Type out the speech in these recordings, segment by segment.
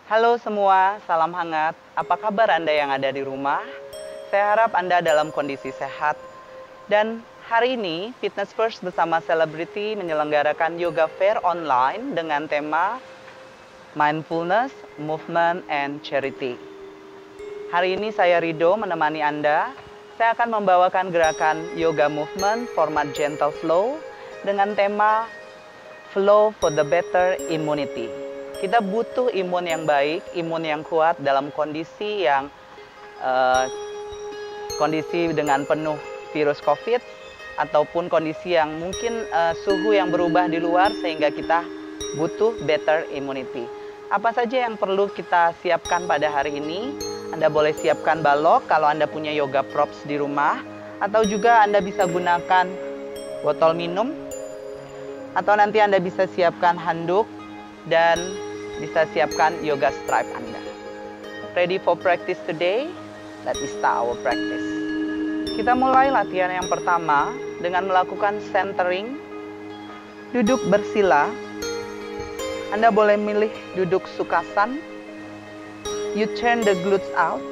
Halo semua, salam hangat. Apa kabar Anda yang ada di rumah? Saya harap Anda dalam kondisi sehat. Dan hari ini, Fitness First bersama Celebrity menyelenggarakan Yoga Fair online dengan tema Mindfulness, Movement, and Charity. Hari ini saya Rido menemani Anda. Saya akan membawakan gerakan Yoga Movement format Gentle Flow dengan tema Flow for the Better Immunity. Kita butuh imun yang baik, imun yang kuat dalam kondisi yang kondisi dengan penuh virus COVID ataupun kondisi yang mungkin suhu yang berubah di luar sehingga kita butuh better immunity. Apa saja yang perlu kita siapkan pada hari ini? Anda boleh siapkan balok kalau Anda punya yoga props di rumah, atau juga Anda bisa gunakan botol minum, atau nanti Anda bisa siapkan handuk dan bisa siapkan yoga stripe Anda. Ready for practice today? Let us start our practice. Kita mulai latihan yang pertama dengan melakukan centering. Duduk bersila. Anda boleh milih duduk sukasan. You turn the glutes out.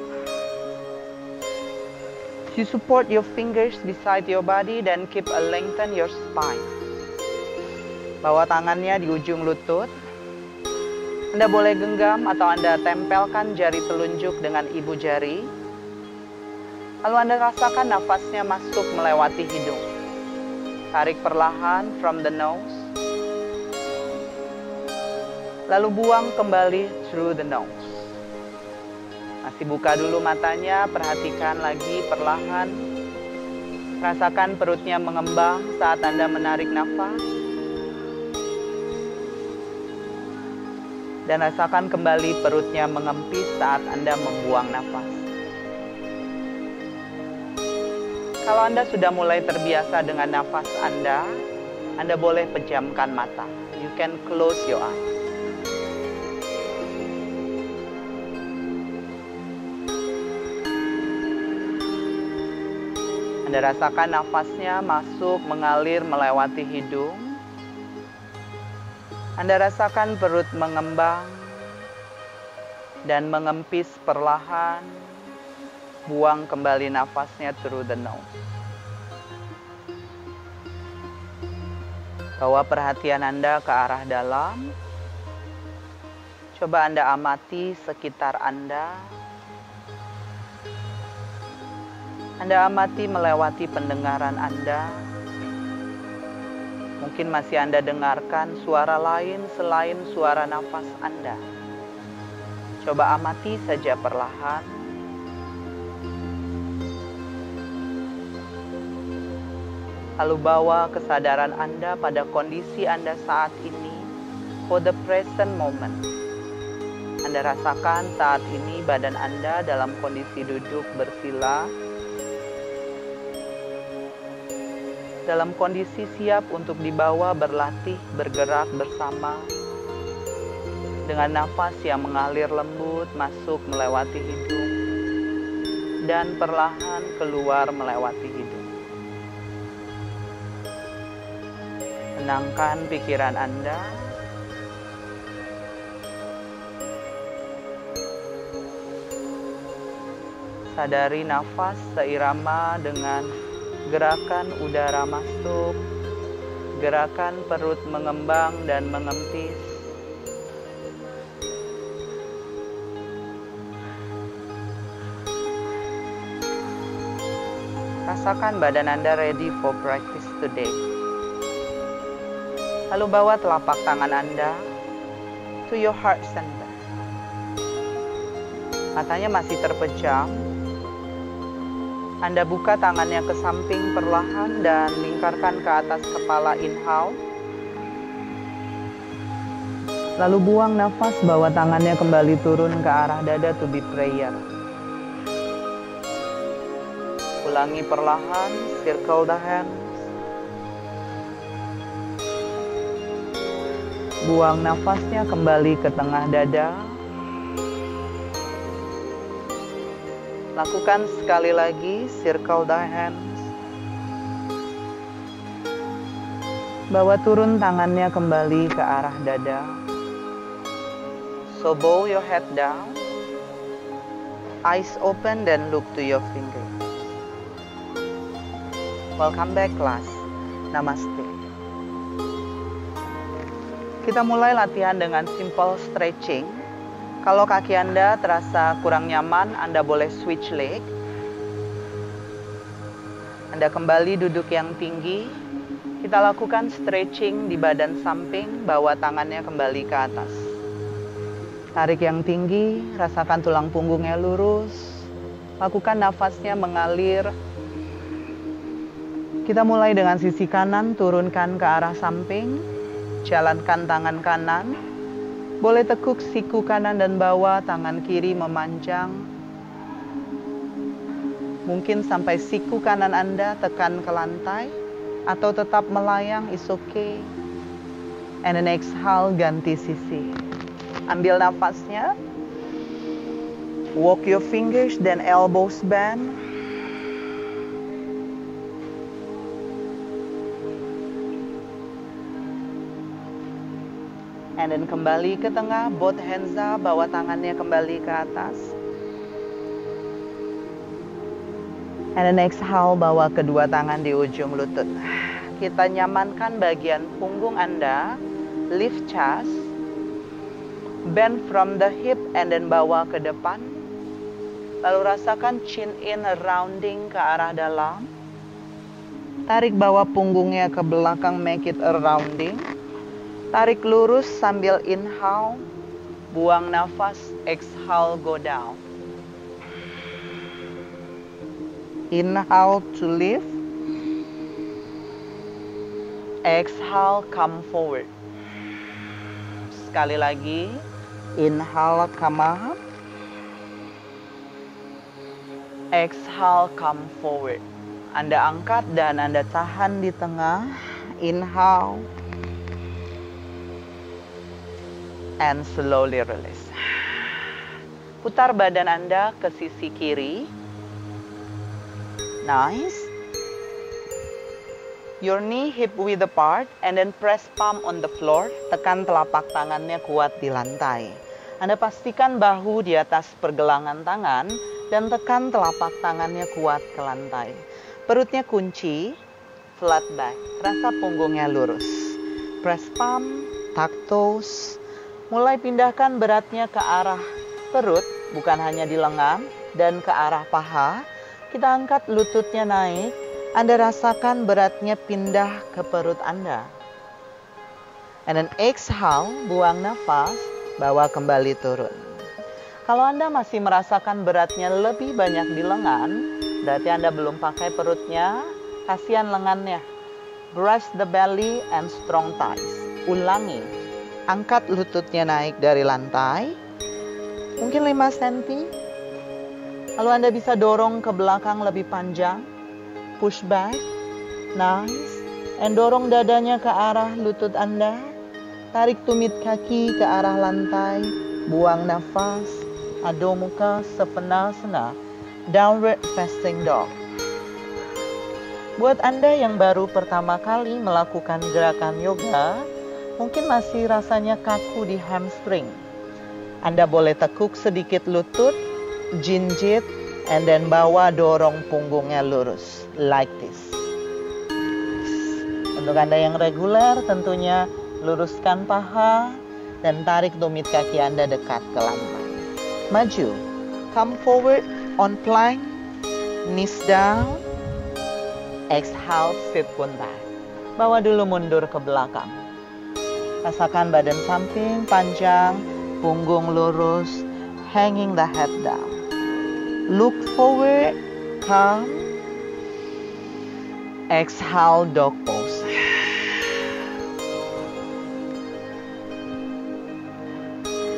You support your fingers beside your body dan keep a lengthen your spine. Bawa tangannya di ujung lutut. Anda boleh genggam atau Anda tempelkan jari telunjuk dengan ibu jari. Lalu Anda rasakan nafasnya masuk melewati hidung. Tarik perlahan from the nose. Lalu buang kembali through the nose. Masih buka dulu matanya, perhatikan lagi perlahan. Rasakan perutnya mengembang saat Anda menarik nafas. Dan rasakan kembali perutnya mengempis saat Anda membuang nafas. Kalau Anda sudah mulai terbiasa dengan nafas Anda boleh pejamkan mata. You can close your eyes. Anda rasakan nafasnya masuk mengalir melewati hidung. Anda rasakan perut mengembang dan mengempis perlahan. Buang kembali nafasnya through the nose. Bawa perhatian Anda ke arah dalam. Coba Anda amati sekitar Anda. Anda amati melewati pendengaran Anda. Mungkin masih Anda dengarkan suara lain selain suara nafas Anda. Coba amati saja perlahan. Lalu bawa kesadaran Anda pada kondisi Anda saat ini, for the present moment. Anda rasakan saat ini badan Anda dalam kondisi duduk bersila, dalam kondisi siap untuk dibawa berlatih bergerak bersama dengan nafas yang mengalir lembut masuk melewati hidung dan perlahan keluar melewati hidung. Tenangkan pikiran Anda. Sadari nafas seirama dengan gerakan udara masuk, gerakan perut mengembang dan mengempis. Rasakan badan Anda ready for practice today. Lalu bawa telapak tangan Anda to your heart center. Matanya masih terpejam. Anda buka tangannya ke samping perlahan dan lingkarkan ke atas kepala, inhale. Lalu buang nafas, bawa tangannya kembali turun ke arah dada to be prayer. Ulangi perlahan, circle the hands. Buang nafasnya kembali ke tengah dada. Lakukan sekali lagi, circle the hands. Bawa turun tangannya kembali ke arah dada. So bow your head down, eyes open, then look to your finger. Welcome back class. Namaste. Kita mulai latihan dengan simple stretching. Kalau kaki Anda terasa kurang nyaman, Anda boleh switch leg. Anda kembali duduk yang tinggi. Kita lakukan stretching di badan samping, bawa tangannya kembali ke atas. Tarik yang tinggi, rasakan tulang punggungnya lurus. Lakukan nafasnya mengalir. Kita mulai dengan sisi kanan, turunkan ke arah samping. Jalankan tangan kanan. Boleh tekuk siku kanan dan bawah, tangan kiri memanjang. Mungkin sampai siku kanan Anda tekan ke lantai. Atau tetap melayang, is okay. And then exhale, ganti sisi. Ambil nafasnya. Walk your fingers, then elbows bend. And then kembali ke tengah, both hands up, bawa tangannya kembali ke atas. And then exhale, bawa kedua tangan di ujung lutut. Kita nyamankan bagian punggung Anda, lift chest, bend from the hip, and then bawa ke depan. Lalu rasakan chin in, rounding ke arah dalam. Tarik bawa punggungnya ke belakang, make it a rounding. Tarik lurus sambil inhale, buang nafas, exhale, go down. Inhale to lift. Exhale, come forward. Sekali lagi. Inhale, come up. Exhale, come forward. Anda angkat dan Anda tahan di tengah. Inhale. And slowly release. Putar badan Anda ke sisi kiri. Nice. Your knee hip width apart and then press palm on the floor. Tekan telapak tangannya kuat di lantai. Anda pastikan bahu di atas pergelangan tangan dan tekan telapak tangannya kuat ke lantai. Perutnya kunci, flat back. Rasa punggungnya lurus. Press palm, tuck toes. Mulai pindahkan beratnya ke arah perut, bukan hanya di lengan, dan ke arah paha. Kita angkat lututnya naik, Anda rasakan beratnya pindah ke perut Anda. And then exhale, buang nafas, bawa kembali turun. Kalau Anda masih merasakan beratnya lebih banyak di lengan, berarti Anda belum pakai perutnya, kasihan lengannya. Brush the belly and strong thighs. Ulangi, angkat lututnya naik dari lantai, mungkin 5 cm. Lalu Anda bisa dorong ke belakang lebih panjang. Push back. Nice. And dorong dadanya ke arah lutut Anda. Tarik tumit kaki ke arah lantai. Buang nafas. Adho muka sepenasana. Downward facing dog. Buat Anda yang baru pertama kali melakukan gerakan yoga, mungkin masih rasanya kaku di hamstring. Anda boleh tekuk sedikit lutut, jinjit, and then bawa dorong punggungnya lurus, like this. Untuk Anda yang reguler, tentunya luruskan paha dan tarik tumit kaki Anda dekat ke lantai. Maju, come forward on plank, knees down, exhale, sit pun back. Bawa dulu mundur ke belakang. Rasakan badan samping panjang, punggung lurus, hanging the head down. Look forward, come. Exhale, dog pose.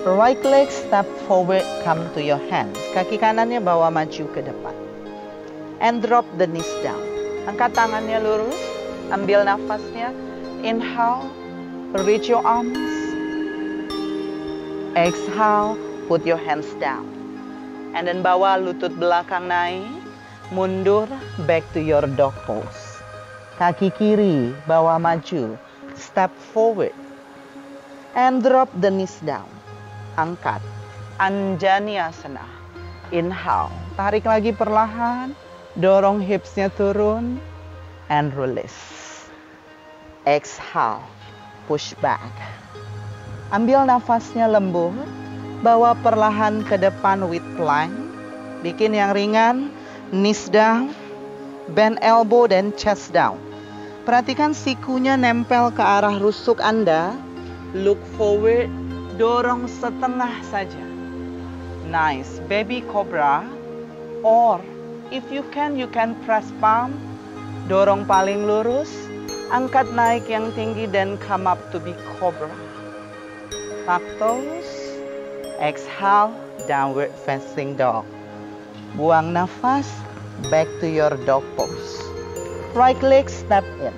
Right leg step forward, come to your hands. Kaki kanannya bawa maju ke depan. And drop the knees down. Angkat tangannya lurus, ambil nafasnya. Inhale, reach your arms. Exhale, put your hands down. And then bawa lutut belakang naik, mundur, back to your dog pose. Kaki kiri, bawa maju, step forward. And drop the knees down. angkat. Anjaneyasana. Inhale, tarik lagi perlahan, dorong hipsnya turun, and release. Exhale, push back. Ambil nafasnya lembut, bawa perlahan ke depan with plank. Bikin yang ringan, knees down, bend elbow dan chest down. Perhatikan sikunya nempel ke arah rusuk Anda. Look forward, dorong setengah saja. Nice, baby cobra. Or if you can press palm. Dorong paling lurus, angkat naik yang tinggi dan come up to be cobra. Tuck toes. Exhale, downward facing dog. Buang nafas, back to your dog pose. Right leg step in.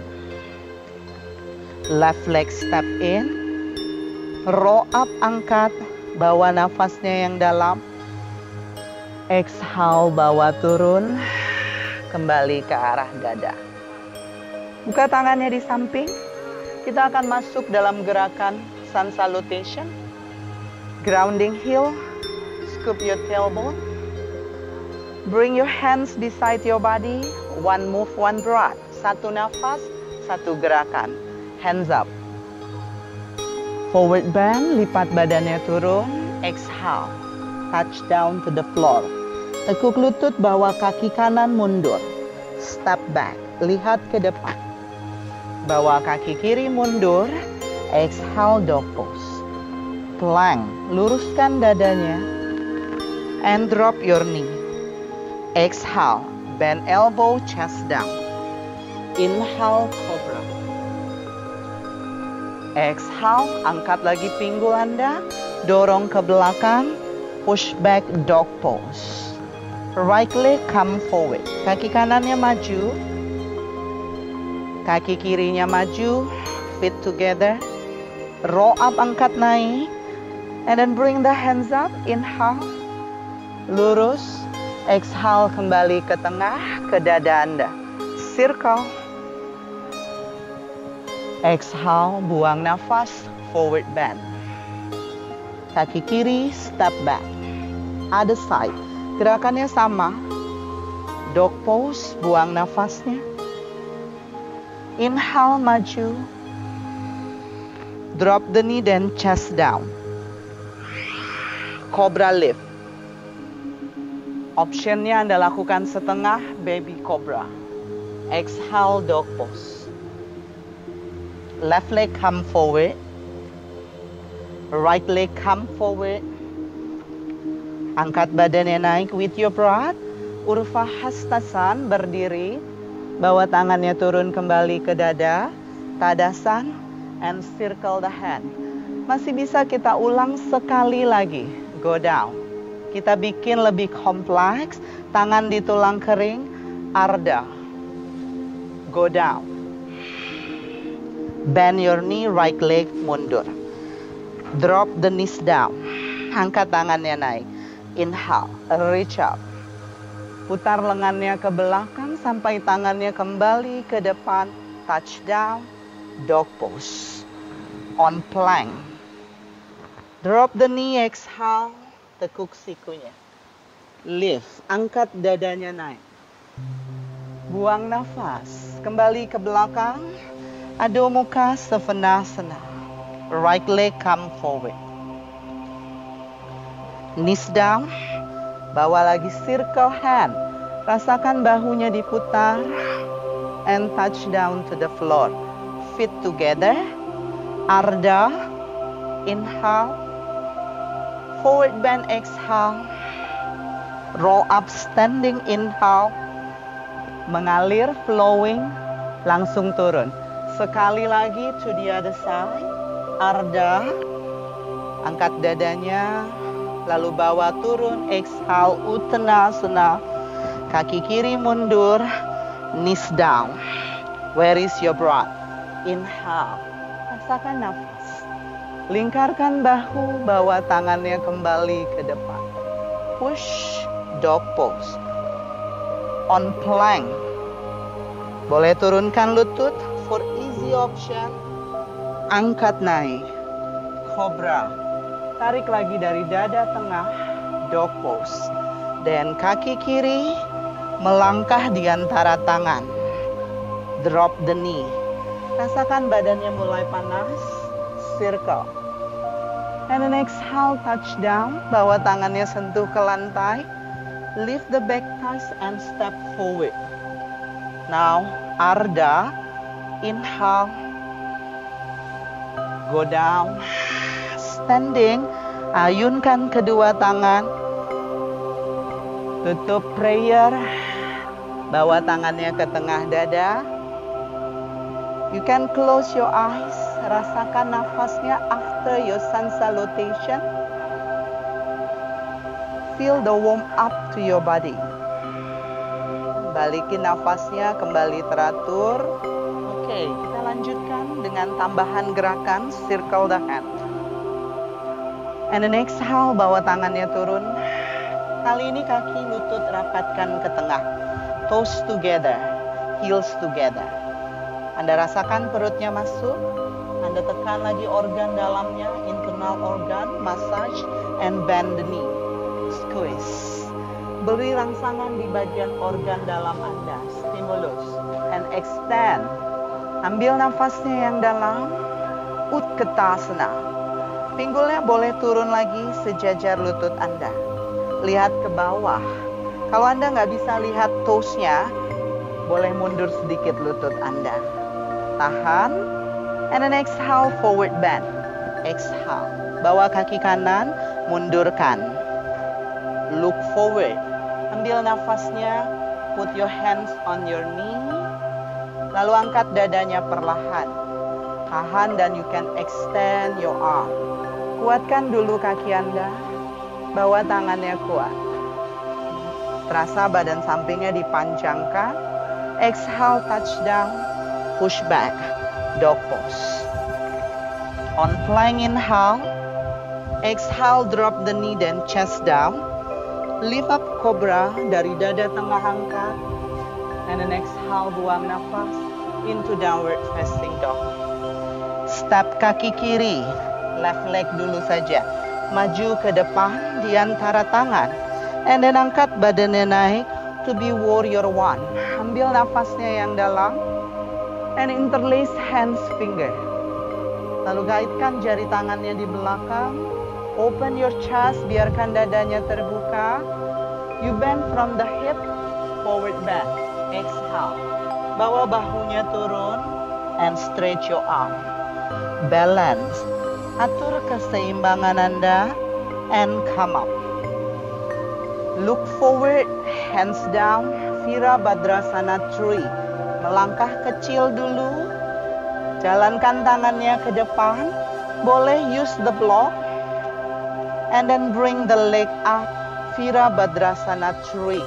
Left leg step in. Roll up, angkat. Bawa nafasnya yang dalam. Exhale, bawa turun. Kembali ke arah dada. Buka tangannya di samping. Kita akan masuk dalam gerakan sun salutation. Grounding heel. Scoop your tailbone. Bring your hands beside your body. One move, one breath. Satu nafas, satu gerakan. Hands up. Forward bend, lipat badannya turun. Exhale. Touch down to the floor. Tekuk lutut, bawa kaki kanan mundur. Step back, lihat ke depan. Bawa kaki kiri mundur. Exhale, dog pose. Plank, luruskan dadanya. And drop your knee. Exhale, bend elbow, chest down. Inhale, cobra. Exhale, angkat lagi pinggul Anda. Dorong ke belakang. Push back, dog pose. Right leg come forward. Kaki kanannya maju. Kaki kirinya maju. Feet together. Roll up, angkat naik. And then bring the hands up. Inhale. Lurus. Exhale, kembali ke tengah, ke dada Anda. Circle. Exhale, buang nafas. Forward bend. Kaki kiri, step back. Other side. Gerakannya sama. Dog pose, buang nafasnya. Inhale, maju. Drop the knee dan chest down. Cobra lift. Optionnya Anda lakukan setengah, baby cobra. Exhale, dog pose. Left leg come forward. Right leg come forward. Angkat badannya naik with your breath. Urva Hastasan, berdiri. Bawa tangannya turun kembali ke dada. Tadasan. And circle the hand. Masih bisa kita ulang sekali lagi. Go down. Kita bikin lebih kompleks. Tangan di tulang kering. Ardha. Go down. Bend your knee, right leg mundur. Drop the knees down. Angkat tangannya naik. Inhale, reach up. Putar lengannya ke belakang sampai tangannya kembali ke depan. Touch down, dog pose. On plank. Drop the knee, exhale. Tekuk sikunya. Lift, angkat dadanya naik. Buang nafas. Kembali ke belakang. Adho Mukha Svanasana. Right leg come forward. Knees down. Bawa lagi circle hand. Rasakan bahunya diputar. And touch down to the floor. Feet together. Ardha. Inhale. Forward bend, exhale. Roll up, standing, inhale. Mengalir, flowing, langsung turun. Sekali lagi to the other side. Ardha. Angkat dadanya. Lalu bawa turun. Exhale, Uttanasana. Kaki kiri mundur. Knees down. Where is your breath? Inhale. Rasakan nafas. Lingkarkan bahu, bawa tangannya kembali ke depan. Push, dog pose. On plank. Boleh turunkan lutut for easy option. Angkat naik. Cobra. Tarik lagi dari dada tengah, dog pose. Dan kaki kiri melangkah di antara tangan. Drop the knee. Rasakan badannya mulai panas, circle. And then exhale, touch down, bawa tangannya sentuh ke lantai. Lift the back thighs and step forward. Now, Ardha, inhale, go down. Standing, ayunkan kedua tangan. Tutup prayer. Bawa tangannya ke tengah dada. You can close your eyes. Rasakan nafasnya after your sun salutation. Feel the warm up to your body. Balikin nafasnya kembali teratur. Oke, kita lanjutkan dengan tambahan gerakan circle the hand. And then exhale, bawa tangannya turun. Kali ini kaki lutut rapatkan ke tengah. Toes together, heels together. Anda rasakan perutnya masuk. Anda tekan lagi organ dalamnya, internal organ, massage, and bend the knee. Squeeze. Beri rangsangan di bagian organ dalam Anda. Stimulus. And extend. Ambil nafasnya yang dalam. Utkatasana. Pinggulnya boleh turun lagi sejajar lutut Anda. Lihat ke bawah. Kalau Anda nggak bisa lihat toes-nya, boleh mundur sedikit lutut Anda. Tahan. And then exhale, forward bend. Exhale. Bawa kaki kanan, mundurkan. Look forward. Ambil nafasnya. Put your hands on your knee. Lalu angkat dadanya perlahan. Tahan dan you can extend your arm. Kuatkan dulu kaki Anda. Bawa tangannya kuat. Terasa badan sampingnya dipanjangkan. Exhale, touch down. Push back. Dog pose. On plank inhale. Exhale, drop the knee dan chest down. Lift up cobra dari dada tengah angkat. And then exhale, buang nafas. Into downward facing dog. Step kaki kiri. Left leg dulu saja. Maju ke depan di antara tangan. And then angkat badannya naik to be warrior one. Ambil nafasnya yang dalam. And interlace hands finger. Lalu kaitkan jari tangannya di belakang. Open your chest, biarkan dadanya terbuka. You bend from the hip, forward bend. Exhale. Bawa bahunya turun. And stretch your arm. Balance. Atur keseimbangan Anda and come up. Look forward, hands down, Virabhadrasana Tree. Melangkah kecil dulu. Jalankan tangannya ke depan. Boleh use the block. And then bring the leg up, Virabhadrasana Tree.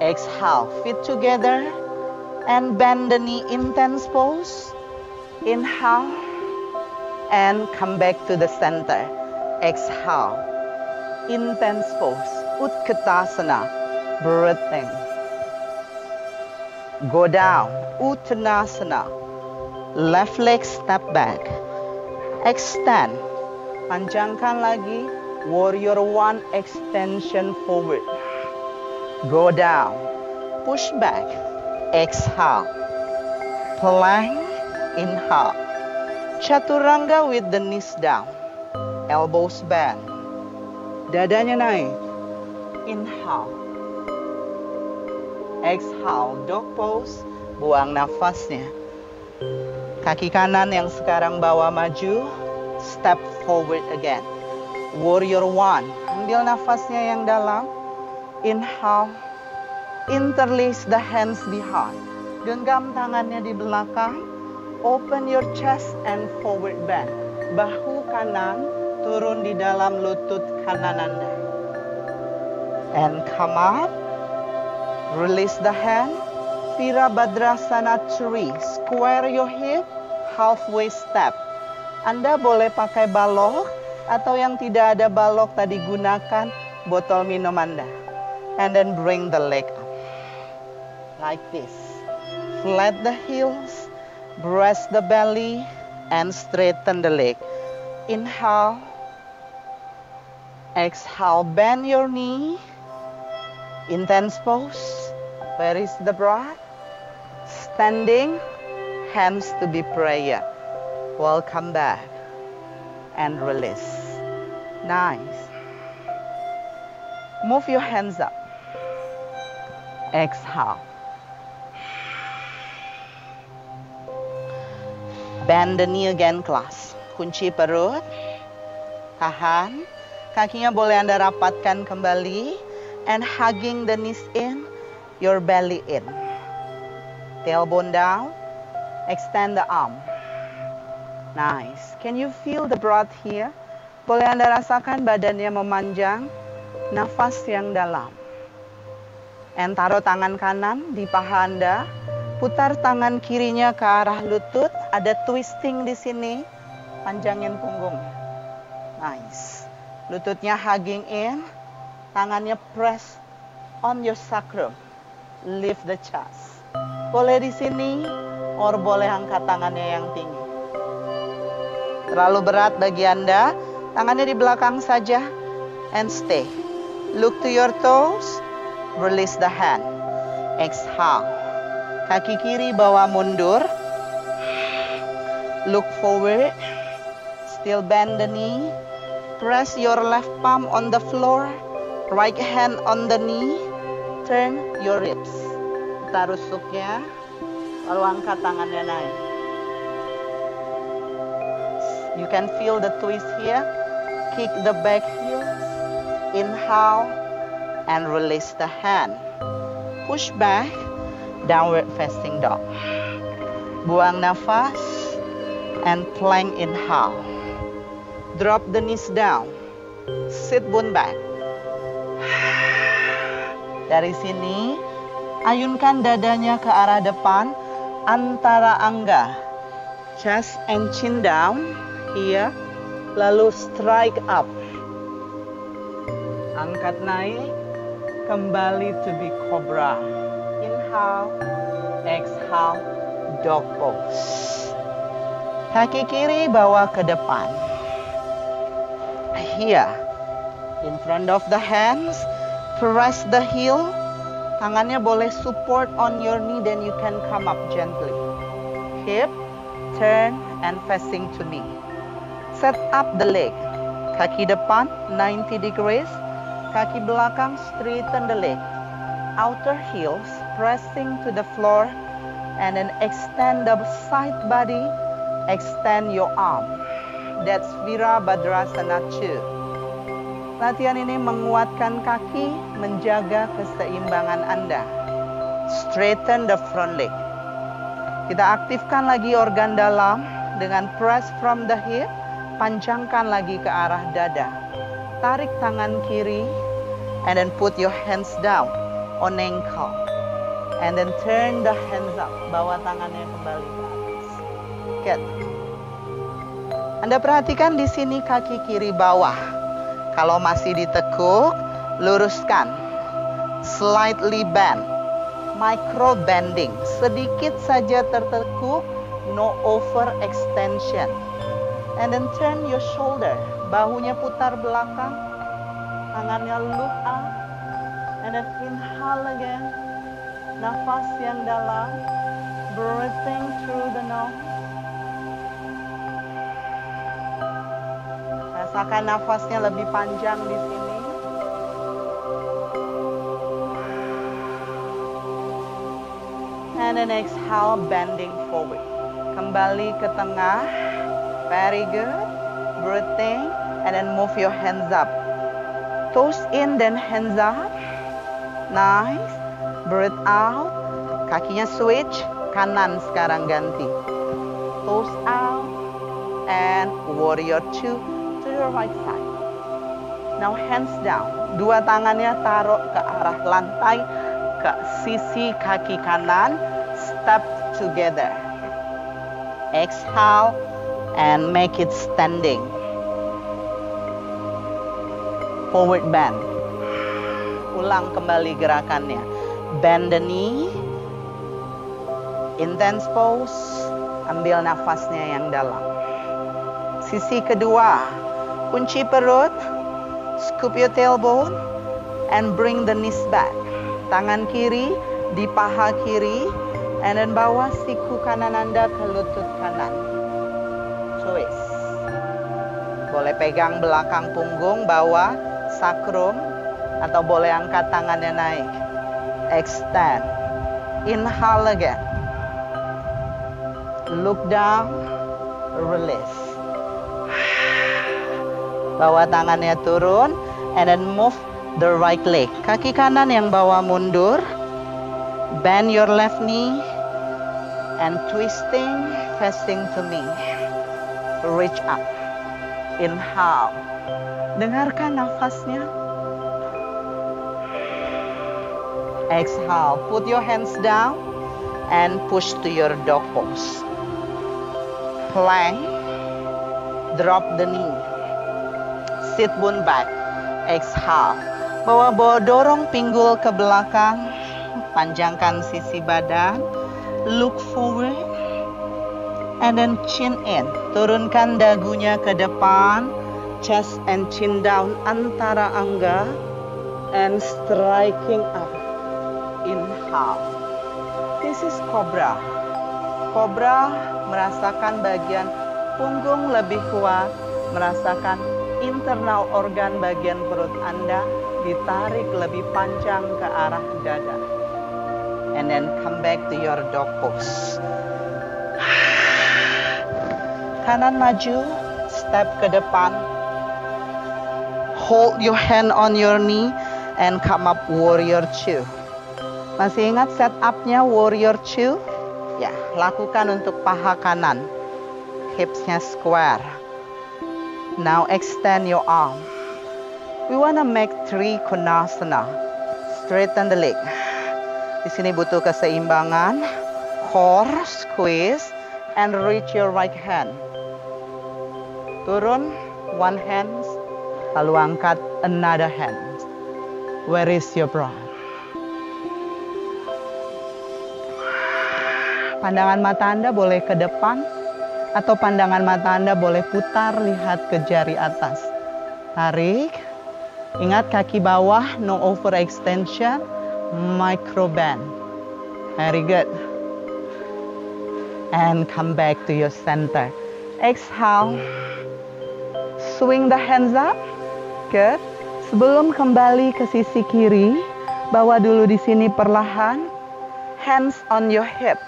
Exhale, feet together and bend the knee, intense pose. Inhale. And come back to the center. Exhale. Intense pose. Utkatasana. Breathing. Go down. Uttanasana. Left leg step back. Extend. Panjangkan lagi. Warrior one extension forward. Go down. Push back. Exhale. Plank. Inhale. Chaturanga with the knees down. Elbows bend. Dadanya naik. Inhale. Exhale. Dog pose. Buang nafasnya. Kaki kanan yang sekarang bawa maju. Step forward again. Warrior one. Ambil nafasnya yang dalam. Inhale. Interlace the hands behind. Genggam tangannya di belakang. Open your chest and forward bend. Bahu kanan turun di dalam lutut kanan Anda. And come up. Release the hand. Virabhadrasana Tree. Square your hip. Halfway step. Anda boleh pakai balok. Atau yang tidak ada balok tadi gunakan botol minum Anda. And then bring the leg up. Like this. Flat the heels. Press the belly and straighten the leg. Inhale. Exhale, bend your knee. Intense pose. Where is the breath? Standing, hands to be prayer. Welcome back. And release. Nice. Move your hands up. Exhale. Bend the knee again, class. Kunci perut. Tahan. Kakinya boleh Anda rapatkan kembali. And hugging the knees in. Your belly in. Tailbone down. Extend the arm. Nice. Can you feel the breath here? Boleh Anda rasakan badannya memanjang. Nafas yang dalam. And taruh tangan kanan di paha Anda. Putar tangan kirinya ke arah lutut. Ada twisting di sini. Panjangin punggung. Nice. Lututnya hugging in. Tangannya press on your sacrum. Lift the chest. Boleh di sini, or boleh angkat tangannya yang tinggi. Terlalu berat bagi Anda, tangannya di belakang saja. And stay. Look to your toes. Release the hand. Exhale. Kaki kiri bawa mundur. Look forward. Still bend the knee. Press your left palm on the floor. Right hand on the knee. Turn your ribs. Taruh rusuknya. Lalu angkat tangannya naik. You can feel the twist here. Kick the back heels. Inhale. And release the hand. Push back. Downward facing dog. Buang nafas. And plank inhale. Drop the knees down. Sit bone back. Dari sini, ayunkan dadanya ke arah depan, antara angga. Chest and chin down, here. Lalu strike up. Angkat naik, kembali to be cobra. Inhale, exhale, dog pose. Kaki kiri bawa ke depan. Here, in front of the hands. Press the heel. Tangannya boleh support on your knee, then you can come up gently. Hip, turn, and facing to me. Set up the leg. Kaki depan, 90 degrees. Kaki belakang, straighten the leg. Outer heels, pressing to the floor. And then extend the side body. Extend your arm. That's Virabhadrasana 2. Latihan ini menguatkan kaki, menjaga keseimbangan Anda. Straighten the front leg. Kita aktifkan lagi organ dalam dengan press from the hip, panjangkan lagi ke arah dada. Tarik tangan kiri, and then put your hands down on ankle. And then turn the hands up, bawa tangannya kembali ke atas. Good. Anda perhatikan di sini kaki kiri bawah. Kalau masih ditekuk, luruskan. Slightly bend. Micro bending. Sedikit saja tertekuk, no over extension. And then turn your shoulder. Bahunya putar belakang. Tangannya look up. And then inhale again. Nafas yang dalam. Breathing through the nose. Rasakan nafasnya lebih panjang di sini. And then exhale, bending forward. Kembali ke tengah. Very good. Breathing. And then move your hands up. Toes in, then hands up. Nice. Breathe out. Kakinya switch. Kanan sekarang ganti. Toes out. And warrior 2. To your right side. Now hands down. Dua tangannya taruh ke arah lantai, ke sisi kaki kanan. Step together. Exhale and make it standing. Forward bend. Ulang kembali gerakannya. Bend the knee. Intense pose. Ambil nafasnya yang dalam. Sisi kedua, kunci perut, scoop your tailbone, and bring the knees back. Tangan kiri di paha kiri, and then bawa siku kanan Anda ke lutut kanan. Twist. Boleh pegang belakang punggung, bawa sakrum, atau boleh angkat tangannya naik. Extend. Inhale again. Look down, release. Bawa tangannya turun, and then move the right leg. Kaki kanan yang bawa mundur. Bend your left knee, and twisting, facing to me. Reach up. Inhale. Dengarkan nafasnya. Exhale. Put your hands down and push to your dog pose. Plank. Drop the knee. Sit bone back. Exhale. Bawa dorong pinggul ke belakang. Panjangkan sisi badan. Look forward. And then chin in. Turunkan dagunya ke depan. Chest and chin down antara angga. And striking up. Inhale. This is cobra. Cobra merasakan bagian punggung lebih kuat. Merasakan internal organ bagian perut Anda ditarik lebih panjang ke arah dada. And then come back to your dog pose. Kanan maju, step ke depan. Hold your hand on your knee and come up warrior two. Masih ingat setupnya warrior two? Ya, lakukan untuk paha kanan. Hipsnya square. Now extend your arm. We wanna make 3 konasana. Straighten the leg. Di sini butuh keseimbangan. Core, squeeze, and reach your right hand. Turun, one hand, lalu angkat another hand. Where is your breath? Pandangan mata Anda boleh ke depan, atau pandangan mata Anda boleh putar lihat ke jari atas. Tarik. Ingat kaki bawah, no overextension, micro bend. Very good. And come back to your center. Exhale. Swing the hands up. Good. Sebelum kembali ke sisi kiri, bawa dulu di sini perlahan. Hands on your hip.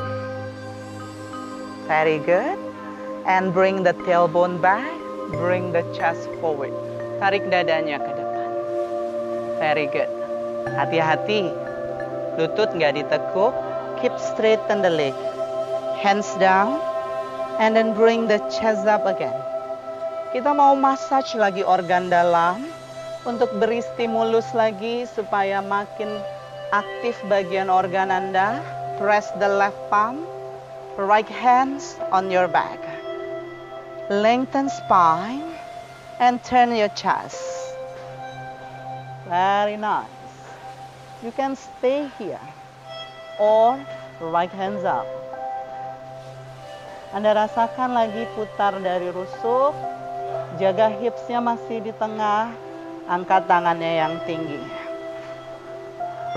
Very good. And bring the tailbone back. Bring the chest forward. Tarik dadanya ke depan. Very good. Hati-hati. Lutut nggak ditekuk. Keep straighten the leg. Hands down. And then bring the chest up again. Kita mau massage lagi organ dalam. Untuk beri stimulus lagi supaya makin aktif bagian organ Anda. Press the left palm. Right hands on your back. Lengthen spine and turn your chest. Very nice. You can stay here or right hands up. Anda rasakan lagi putar dari rusuk. Jaga hipsnya masih di tengah. Angkat tangannya yang tinggi.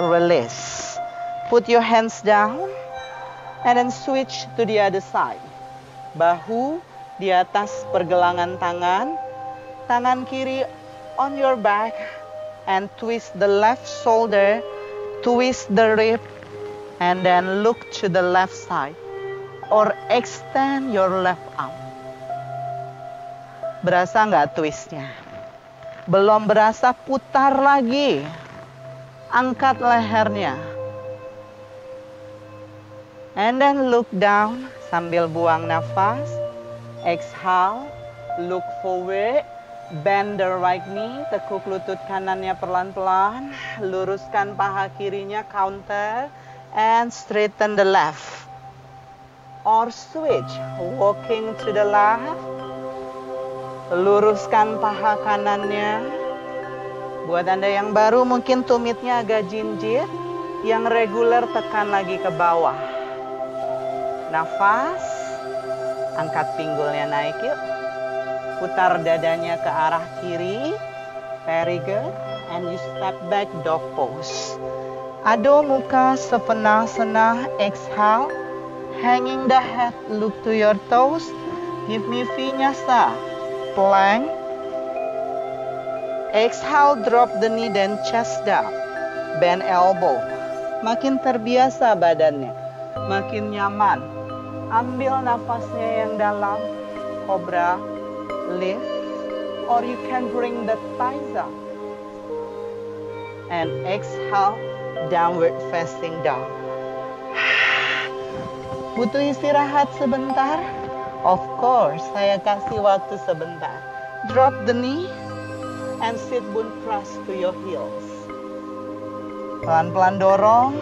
Release. Put your hands down. And then switch to the other side. Bahu di atas pergelangan tangan. Tangan kiri on your back. And twist the left shoulder. Twist the rib. And then look to the left side. Or extend your left arm. Berasa nggak twistnya? Belum berasa, putar lagi. Angkat lehernya. And then look down sambil buang nafas. Exhale, look forward. Bend the right knee, tekuk lutut kanannya pelan-pelan. Luruskan paha kirinya, counter. And straighten the left. Or switch, walking to the left. Luruskan paha kanannya. Buat Anda yang baru mungkin tumitnya agak jinjit. Yang reguler tekan lagi ke bawah. Nafas, angkat pinggulnya naik yuk. Putar dadanya ke arah kiri. Very good. And you step back dog pose. Ado muka sepenah-senah. Exhale. Hanging the head. Look to your toes. Give me vinyasa. Plank. Exhale, drop the knee then chest down. Bend elbow. Makin terbiasa badannya. Makin nyaman. Ambil nafasnya yang dalam. Cobra. Lift. Or you can bring the thighs up. And exhale, downward facing dog. Butuh istirahat sebentar? Of course, saya kasih waktu sebentar. Drop the knee and sit bone press to your heels. Pelan-pelan dorong,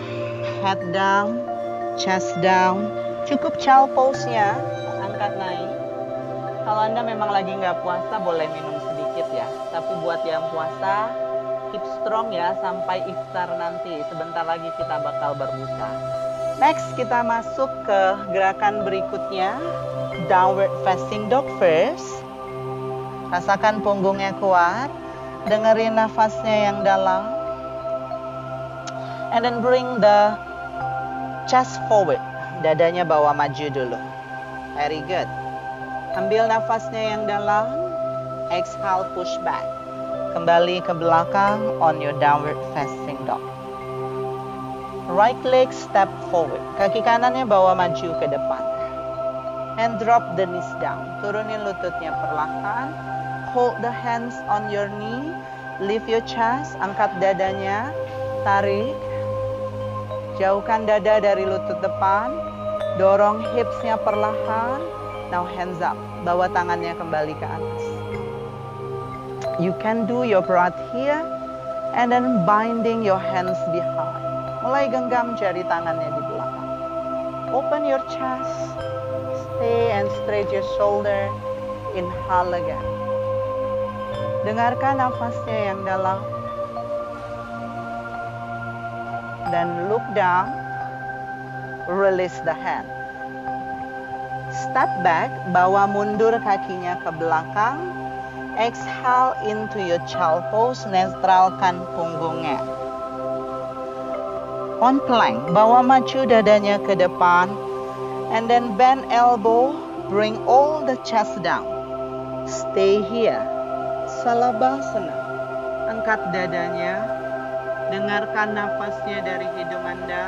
head down, chest down. Cukup child pose-nya, angkat naik. Kalau Anda memang lagi nggak puasa, boleh minum sedikit ya. Tapi buat yang puasa, keep strong ya sampai iftar nanti. Sebentar lagi kita bakal berbuka. Next, kita masuk ke gerakan berikutnya. Downward facing dog first. Rasakan punggungnya kuat. Dengerin nafasnya yang dalam. And then bring the chest forward. Dadanya bawa maju dulu. Very good. Ambil nafasnya yang dalam. Exhale, push back. Kembali ke belakang on your downward facing dog. Right leg step forward. Kaki kanannya bawa maju ke depan. And drop the knees down. Turunin lututnya perlahan. Hold the hands on your knee. Lift your chest. Angkat dadanya. Tarik. Jauhkan dada dari lutut depan. Dorong hipsnya perlahan. Now hands up. Bawa tangannya kembali ke atas. You can do your breath here. And then binding your hands behind. Mulai genggam jari tangannya di belakang. Open your chest. Stay and stretch your shoulder. Inhale again. Dengarkan nafasnya yang dalam. Dan look down. Release the hand. Step back. Bawa mundur kakinya ke belakang. Exhale into your child pose. Netralkan punggungnya. On plank, bawa maju dadanya ke depan. And then bend elbow, bring all the chest down. Stay here. Salabhasana. Angkat dadanya. Dengarkan nafasnya dari hidung Anda.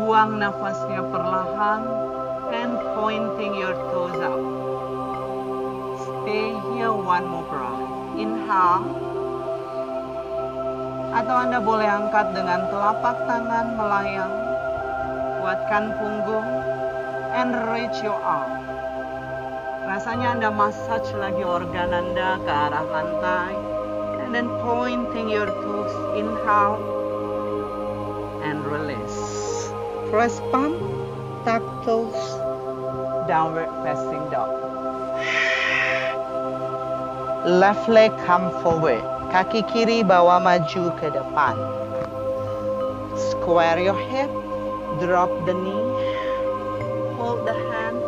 Buang nafasnya perlahan. And pointing your toes out. Stay here one more breath. Inhale. Atau Anda boleh angkat dengan telapak tangan melayang. Kuatkan punggung. And reach your arm. Rasanya Anda massage lagi organ Anda ke arah lantai. And then pointing your toes. Inhale. And release. Press palm. Tuck toes. Downward facing dog. Left leg come forward. Kaki kiri bawa maju ke depan. Square your hip. Drop the knee. Hold the hand.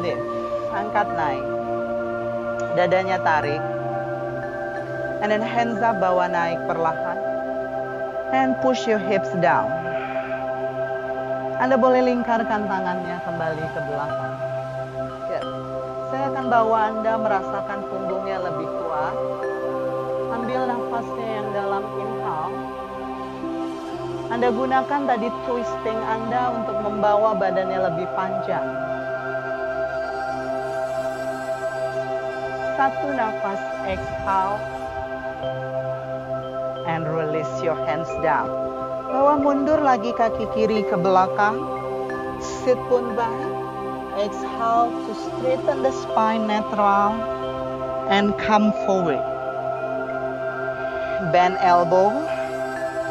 Lift. Angkat naik. Dadanya tarik. And then hands up, bawa naik perlahan. And push your hips down. Anda boleh lingkarkan tangannya kembali ke belakang. Good. Saya akan bawa Anda merasakan punggungnya lebih kuat. Ambil nafasnya yang dalam, inhale. Anda gunakan tadi twisting Anda untuk membawa badannya lebih panjang. Satu nafas, exhale. And release your hands down. Bawa mundur lagi kaki kiri ke belakang. Sit bone back. Exhale to straighten the spine netral. And come forward. Bend elbow,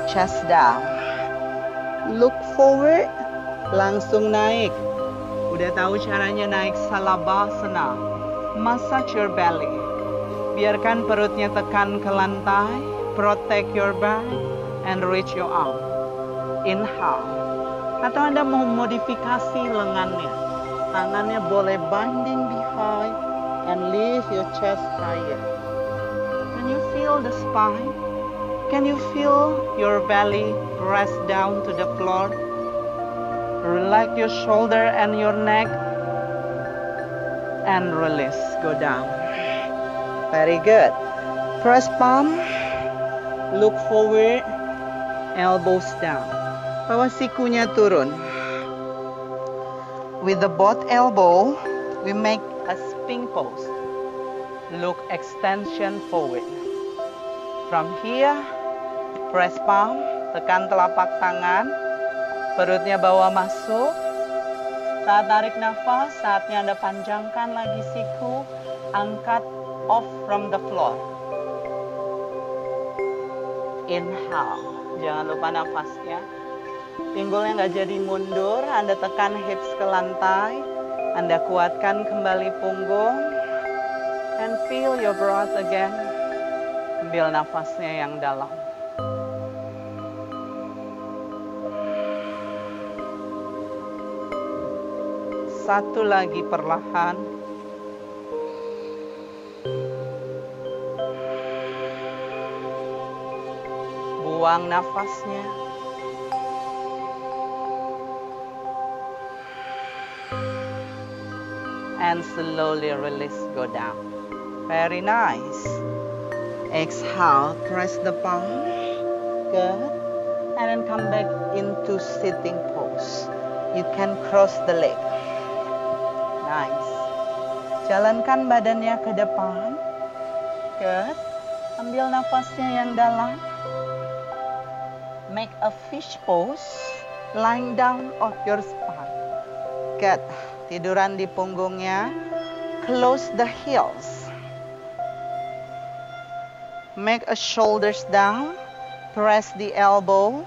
chest down. Look forward, langsung naik. Udah tahu caranya naik Salabhasana. Massage your belly. Biarkan perutnya tekan ke lantai. Protect your back and reach your arm. Inhale. Atau Anda mau modifikasi lengannya. Tangannya boleh binding behind and lift your chest higher. Can you feel the spine? Can you feel your belly rest down to the floor? Relax your shoulder and your neck and release. Go down. Very good. Press palm. Look forward. Elbows down. Bawa sikunya turun. With the both elbow, we make a sphinx pose. Look extension forward. From here, press palm, tekan telapak tangan, perutnya bawa masuk. Saat tarik nafas, saatnya Anda panjangkan lagi siku, angkat off from the floor. Inhale, jangan lupa nafasnya. Pinggulnya nggak jadi mundur, Anda tekan hips ke lantai, Anda kuatkan kembali punggung, and feel your breath again. Ambil nafasnya yang dalam. Satu lagi perlahan. Buang nafasnya. And slowly release, go down. Very nice. Exhale, press the palm. Good. And then come back into sitting pose. You can cross the leg. Nice. Jalankan badannya ke depan. Good. Ambil nafasnya yang dalam. Make a fish pose. Lying down on your spine. Good. Tiduran di punggungnya. Close the heels. Make a shoulders down. Press the elbow.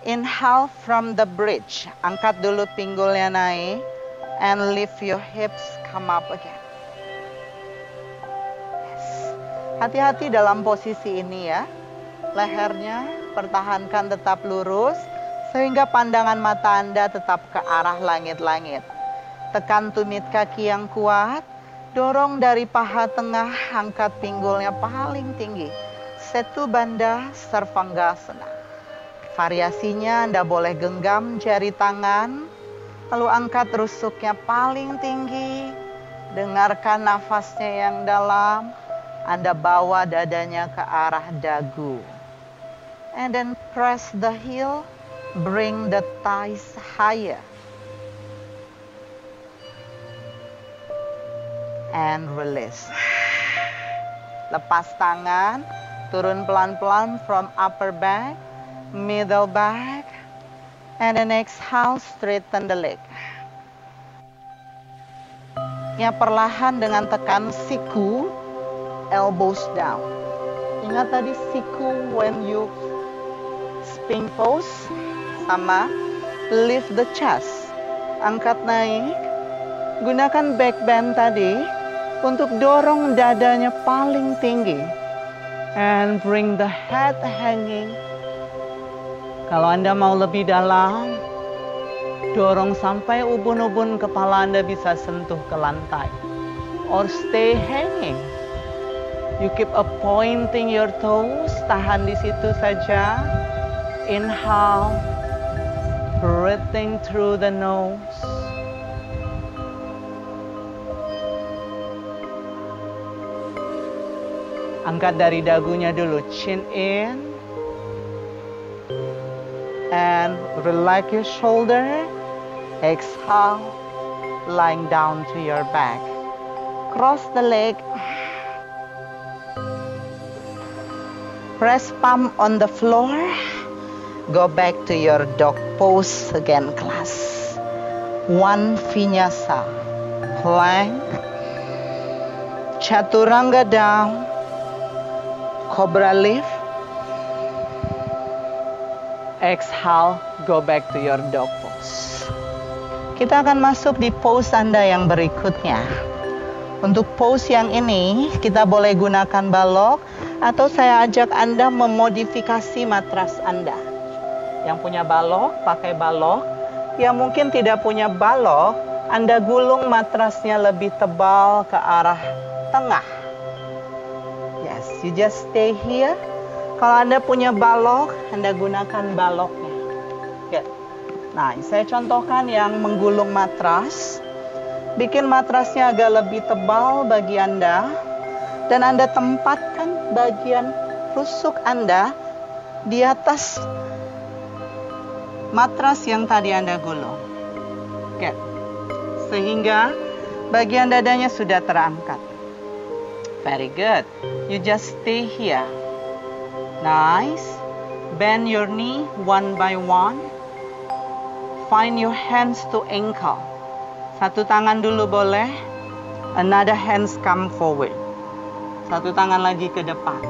Inhale from the bridge. Angkat dulu pinggulnya naik. And lift your hips, come up again. Yes. Hati-hati dalam posisi ini ya. Lehernya pertahankan tetap lurus. Sehingga pandangan mata Anda tetap ke arah langit-langit. Tekan tumit kaki yang kuat. Dorong dari paha tengah, angkat pinggulnya paling tinggi. Setu Bandha Sarvangasana. Variasinya Anda boleh genggam jari tangan. Lalu angkat rusuknya paling tinggi. Dengarkan nafasnya yang dalam. Anda bawa dadanya ke arah dagu. And then press the heel. Bring the thighs higher. And release. Lepas tangan. Turun pelan-pelan from upper back. Middle back. And then exhale, straighten the leg. Ya, perlahan dengan tekan siku, elbows down. Ingat tadi siku when you sphinx pose, sama lift the chest. Angkat naik. Gunakan back bend tadi untuk dorong dadanya paling tinggi. And bring the head hanging. Kalau Anda mau lebih dalam, dorong sampai ubun-ubun kepala Anda bisa sentuh ke lantai. Or stay hanging. You keep pointing your toes, tahan di situ saja. Inhale, breathing through the nose. Angkat dari dagunya dulu, chin in. And relax your shoulder. Exhale, lying down to your back. Cross the leg. Press palm on the floor. Go back to your dog pose again, class. One vinyasa. Plank. Chaturanga down. Cobra lift. Exhale, go back to your dog pose. Kita akan masuk di pose Anda yang berikutnya. Untuk pose yang ini, kita boleh gunakan balok atau saya ajak Anda memodifikasi matras Anda. Yang punya balok, pakai balok. Yang mungkin tidak punya balok, Anda gulung matrasnya lebih tebal ke arah tengah. Yes, you just stay here. Kalau Anda punya balok, Anda gunakan baloknya. Good. Nah, saya contohkan yang menggulung matras. Bikin matrasnya agak lebih tebal bagi Anda. Dan Anda tempatkan bagian rusuk Anda di atas matras yang tadi Anda gulung. Good. Sehingga bagian dadanya sudah terangkat. Very good. You just stay here. Nice. Bend your knee one by one. Find your hands to ankle. Satu tangan dulu boleh. Another hands come forward. Satu tangan lagi ke depan.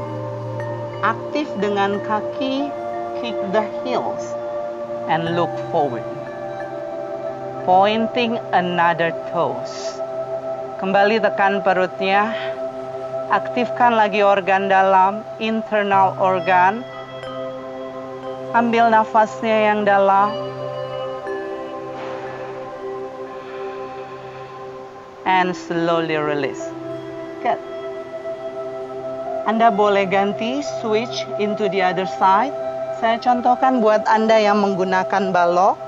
Aktif dengan kaki, kick the heels and look forward. Pointing another toes. Kembali tekan perutnya. Aktifkan lagi organ dalam, internal organ. Ambil nafasnya yang dalam. And slowly release. Good. Anda boleh ganti, switch into the other side. Saya contohkan buat Anda yang menggunakan balok.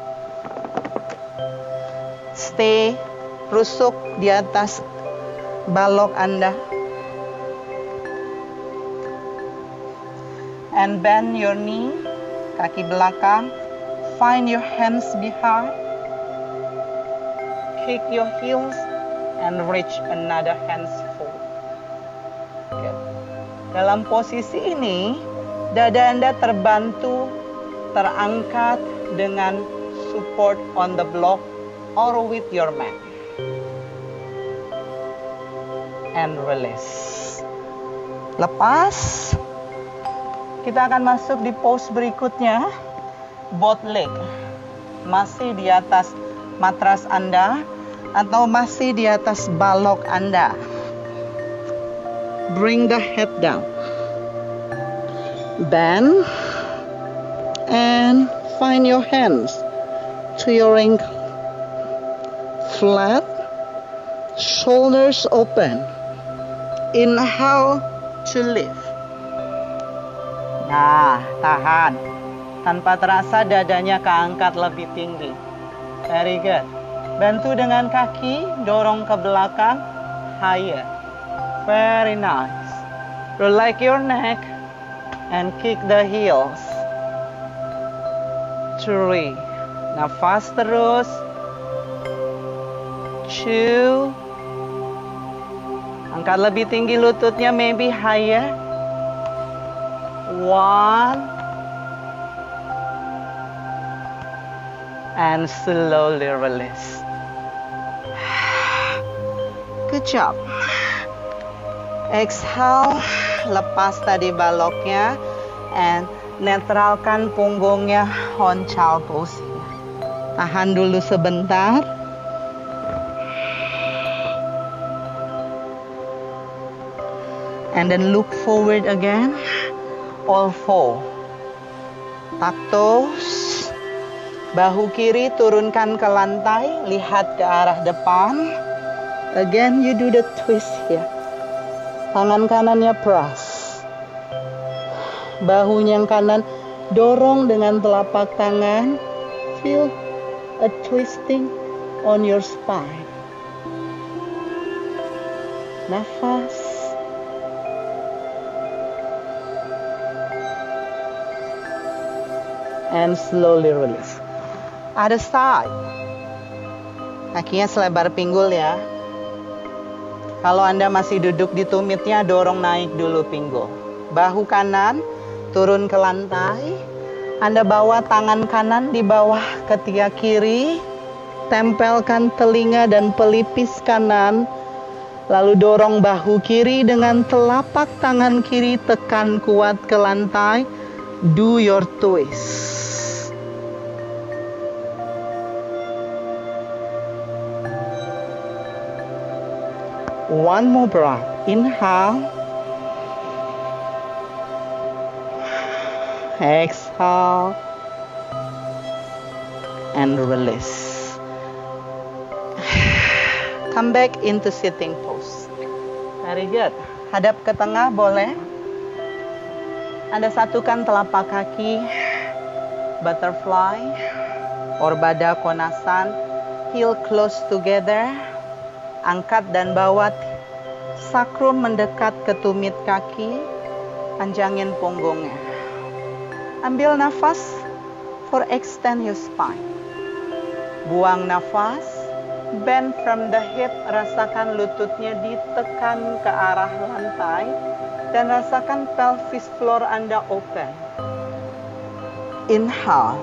Stay, rusuk di atas balok Anda. And bend your knee, kaki belakang. Find your hands behind. Kick your heels and reach another hands forward. Okay. Dalam posisi ini, dada Anda terbantu, terangkat dengan support on the block or with your mat. And release. Lepas. Kita akan masuk di pose berikutnya. Both leg. Masih di atas matras Anda atau masih di atas balok Anda. Bring the head down. Bend. And find your hands to your ankle. Flat. Shoulders open. Inhale to lift. Nah, tahan. Tanpa terasa dadanya keangkat lebih tinggi. Very good. Bantu dengan kaki, dorong ke belakang, higher. Very nice. Relax your neck and kick the heels. 3. Nafas terus. 2. Angkat lebih tinggi lututnya, maybe higher. 1. And slowly release. Good job. Exhale, lepas tadi baloknya and netralkan punggungnya on child pose. Tahan dulu sebentar. And then look forward again. All 4. Tuck toes. Bahu kiri turunkan ke lantai, lihat ke arah depan. Again, you do the twist here. Tangan kanannya press. Bahu yang kanan dorong dengan telapak tangan. Feel a twisting on your spine. Nafas. And slowly release. Other side. Kakinya selebar pinggul ya. Kalau Anda masih duduk di tumitnya, dorong naik dulu pinggul. Bahu kanan turun ke lantai. Anda bawa tangan kanan di bawah ketiak kiri. Tempelkan telinga dan pelipis kanan. Lalu dorong bahu kiri dengan telapak tangan kiri, tekan kuat ke lantai. Do your twist. One more breath. Inhale. Exhale. And release. Come back into sitting pose. Very good. Hadap ke tengah boleh. Anda satukan telapak kaki, butterfly, or Baddha Konasana. Heel close together. Angkat dan bawa sakrum mendekat ke tumit kaki. Panjangin punggungnya. Ambil nafas for extend your spine. Buang nafas. Bend from the hip, rasakan lututnya ditekan ke arah lantai dan rasakan pelvis floor Anda open. Inhale.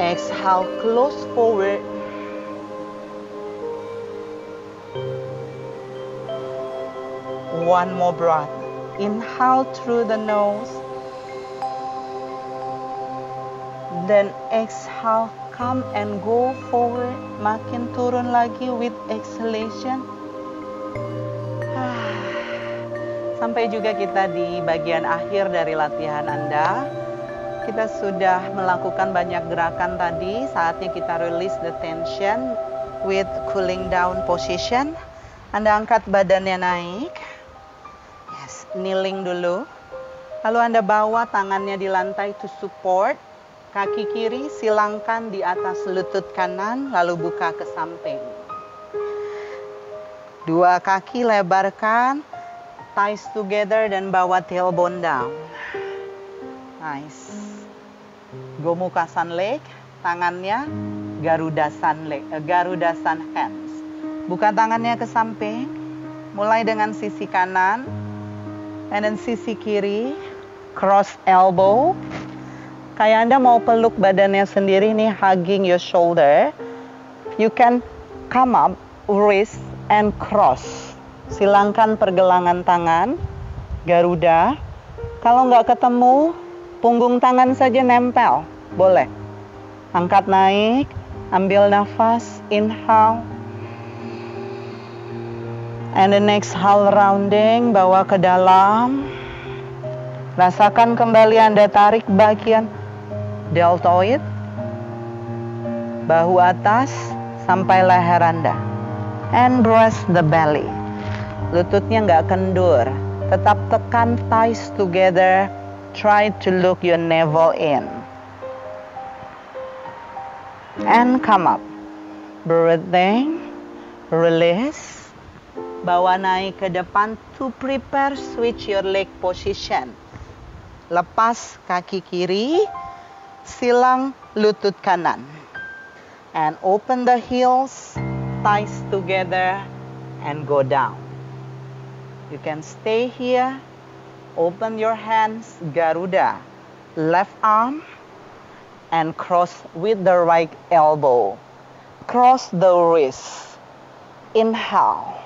Exhale, close forward. One more breath. Inhale through the nose. Then exhale. Come and go forward, makin turun lagi with exhalation. Sampai juga kita di bagian akhir dari latihan Anda. Kita sudah melakukan banyak gerakan tadi, saatnya kita release the tension with cooling down position. Anda angkat badannya naik. Yes, kneeling dulu. Lalu Anda bawa tangannya di lantai to support. Kaki kiri silangkan di atas lutut kanan, lalu buka ke samping. Dua kaki lebarkan, thighs together dan bawa tailbone down. Nice. Gomukasan leg, tangannya Garudasan hands. Buka tangannya ke samping, mulai dengan sisi kanan, and then sisi kiri, cross elbow. Kayak Anda mau peluk badannya sendiri nih, hugging your shoulder. You can come up, wrist, and cross. Silangkan pergelangan tangan, Garuda. Kalau nggak ketemu, punggung tangan saja nempel. Boleh. Angkat naik, ambil nafas, inhale. And then exhale rounding, bawa ke dalam. Rasakan kembali Anda tarik bagian deltoid, bahu atas sampai leher Anda, and press the belly. Lututnya nggak kendur, tetap tekan thighs together. Try to look your navel in, and come up. Breathing, release. Bawa naik ke depan to prepare switch your leg position. Lepas kaki kiri. Silang lutut kanan. And open the heels, thighs together, and go down. You can stay here. Open your hands, Garuda. Left arm, and cross with the right elbow. Cross the wrist. Inhale.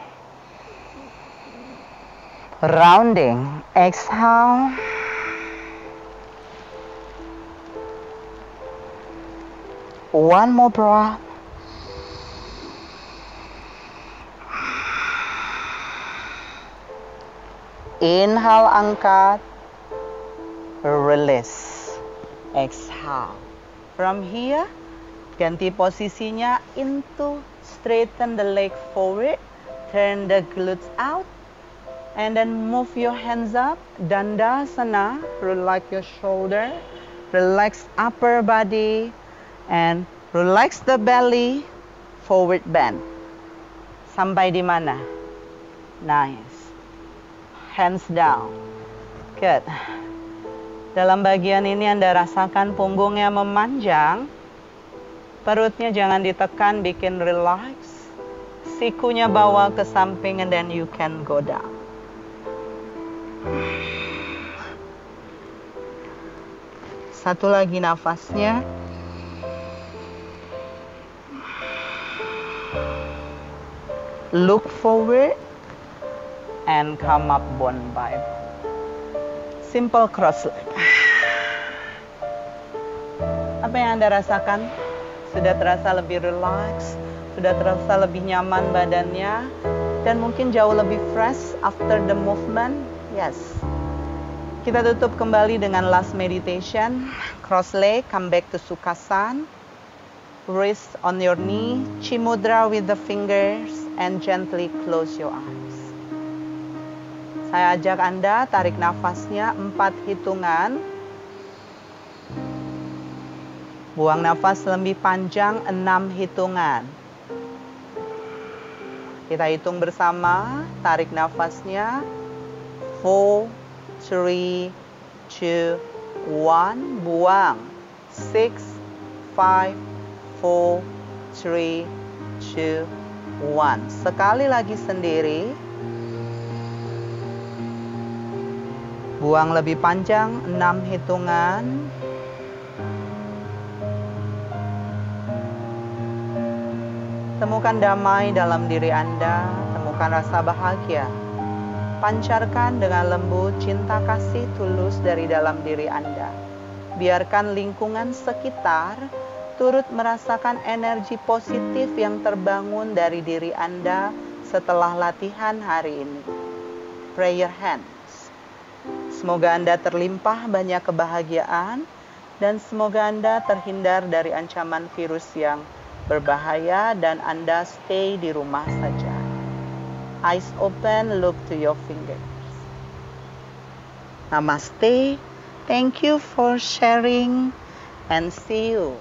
Rounding. Exhale. One more breath. Inhale, angkat. Release. Exhale. From here, ganti posisinya into straighten the leg forward. Turn the glutes out. And then move your hands up. Dandasana. Relax your shoulder. Relax upper body. And relax the belly, forward bend. Sampai di mana? Nice. Hands down. Good. Dalam bagian ini Anda rasakan punggungnya memanjang. Perutnya jangan ditekan, bikin relax. Sikunya bawa ke samping and then you can go down. Satu lagi nafasnya. Look forward and come up one by one. Simple cross leg. Apa yang Anda rasakan? Sudah terasa lebih relax, sudah terasa lebih nyaman badannya, dan mungkin jauh lebih fresh after the movement. Yes. Kita tutup kembali dengan last meditation. Cross leg, come back to Sukhasana. wrist on your knee, Chimudra with the fingers, and gently close your eyes. Saya ajak Anda tarik nafasnya 4 hitungan. Buang nafas lebih panjang 6 hitungan. Kita hitung bersama, tarik nafasnya 4, 3, 2, 1, buang 6, 5, 4, 3, 2, 1. Sekali lagi sendiri. Buang lebih panjang 6 hitungan. Temukan damai dalam diri Anda, temukan rasa bahagia. Pancarkan dengan lembut cinta kasih tulus dari dalam diri Anda. Biarkan lingkungan sekitar turut merasakan energi positif yang terbangun dari diri Anda setelah latihan hari ini. Pray your hands. Semoga Anda terlimpah banyak kebahagiaan dan semoga Anda terhindar dari ancaman virus yang berbahaya dan Anda stay di rumah saja. Eyes open, look to your fingers. Namaste. Thank you for sharing and see you.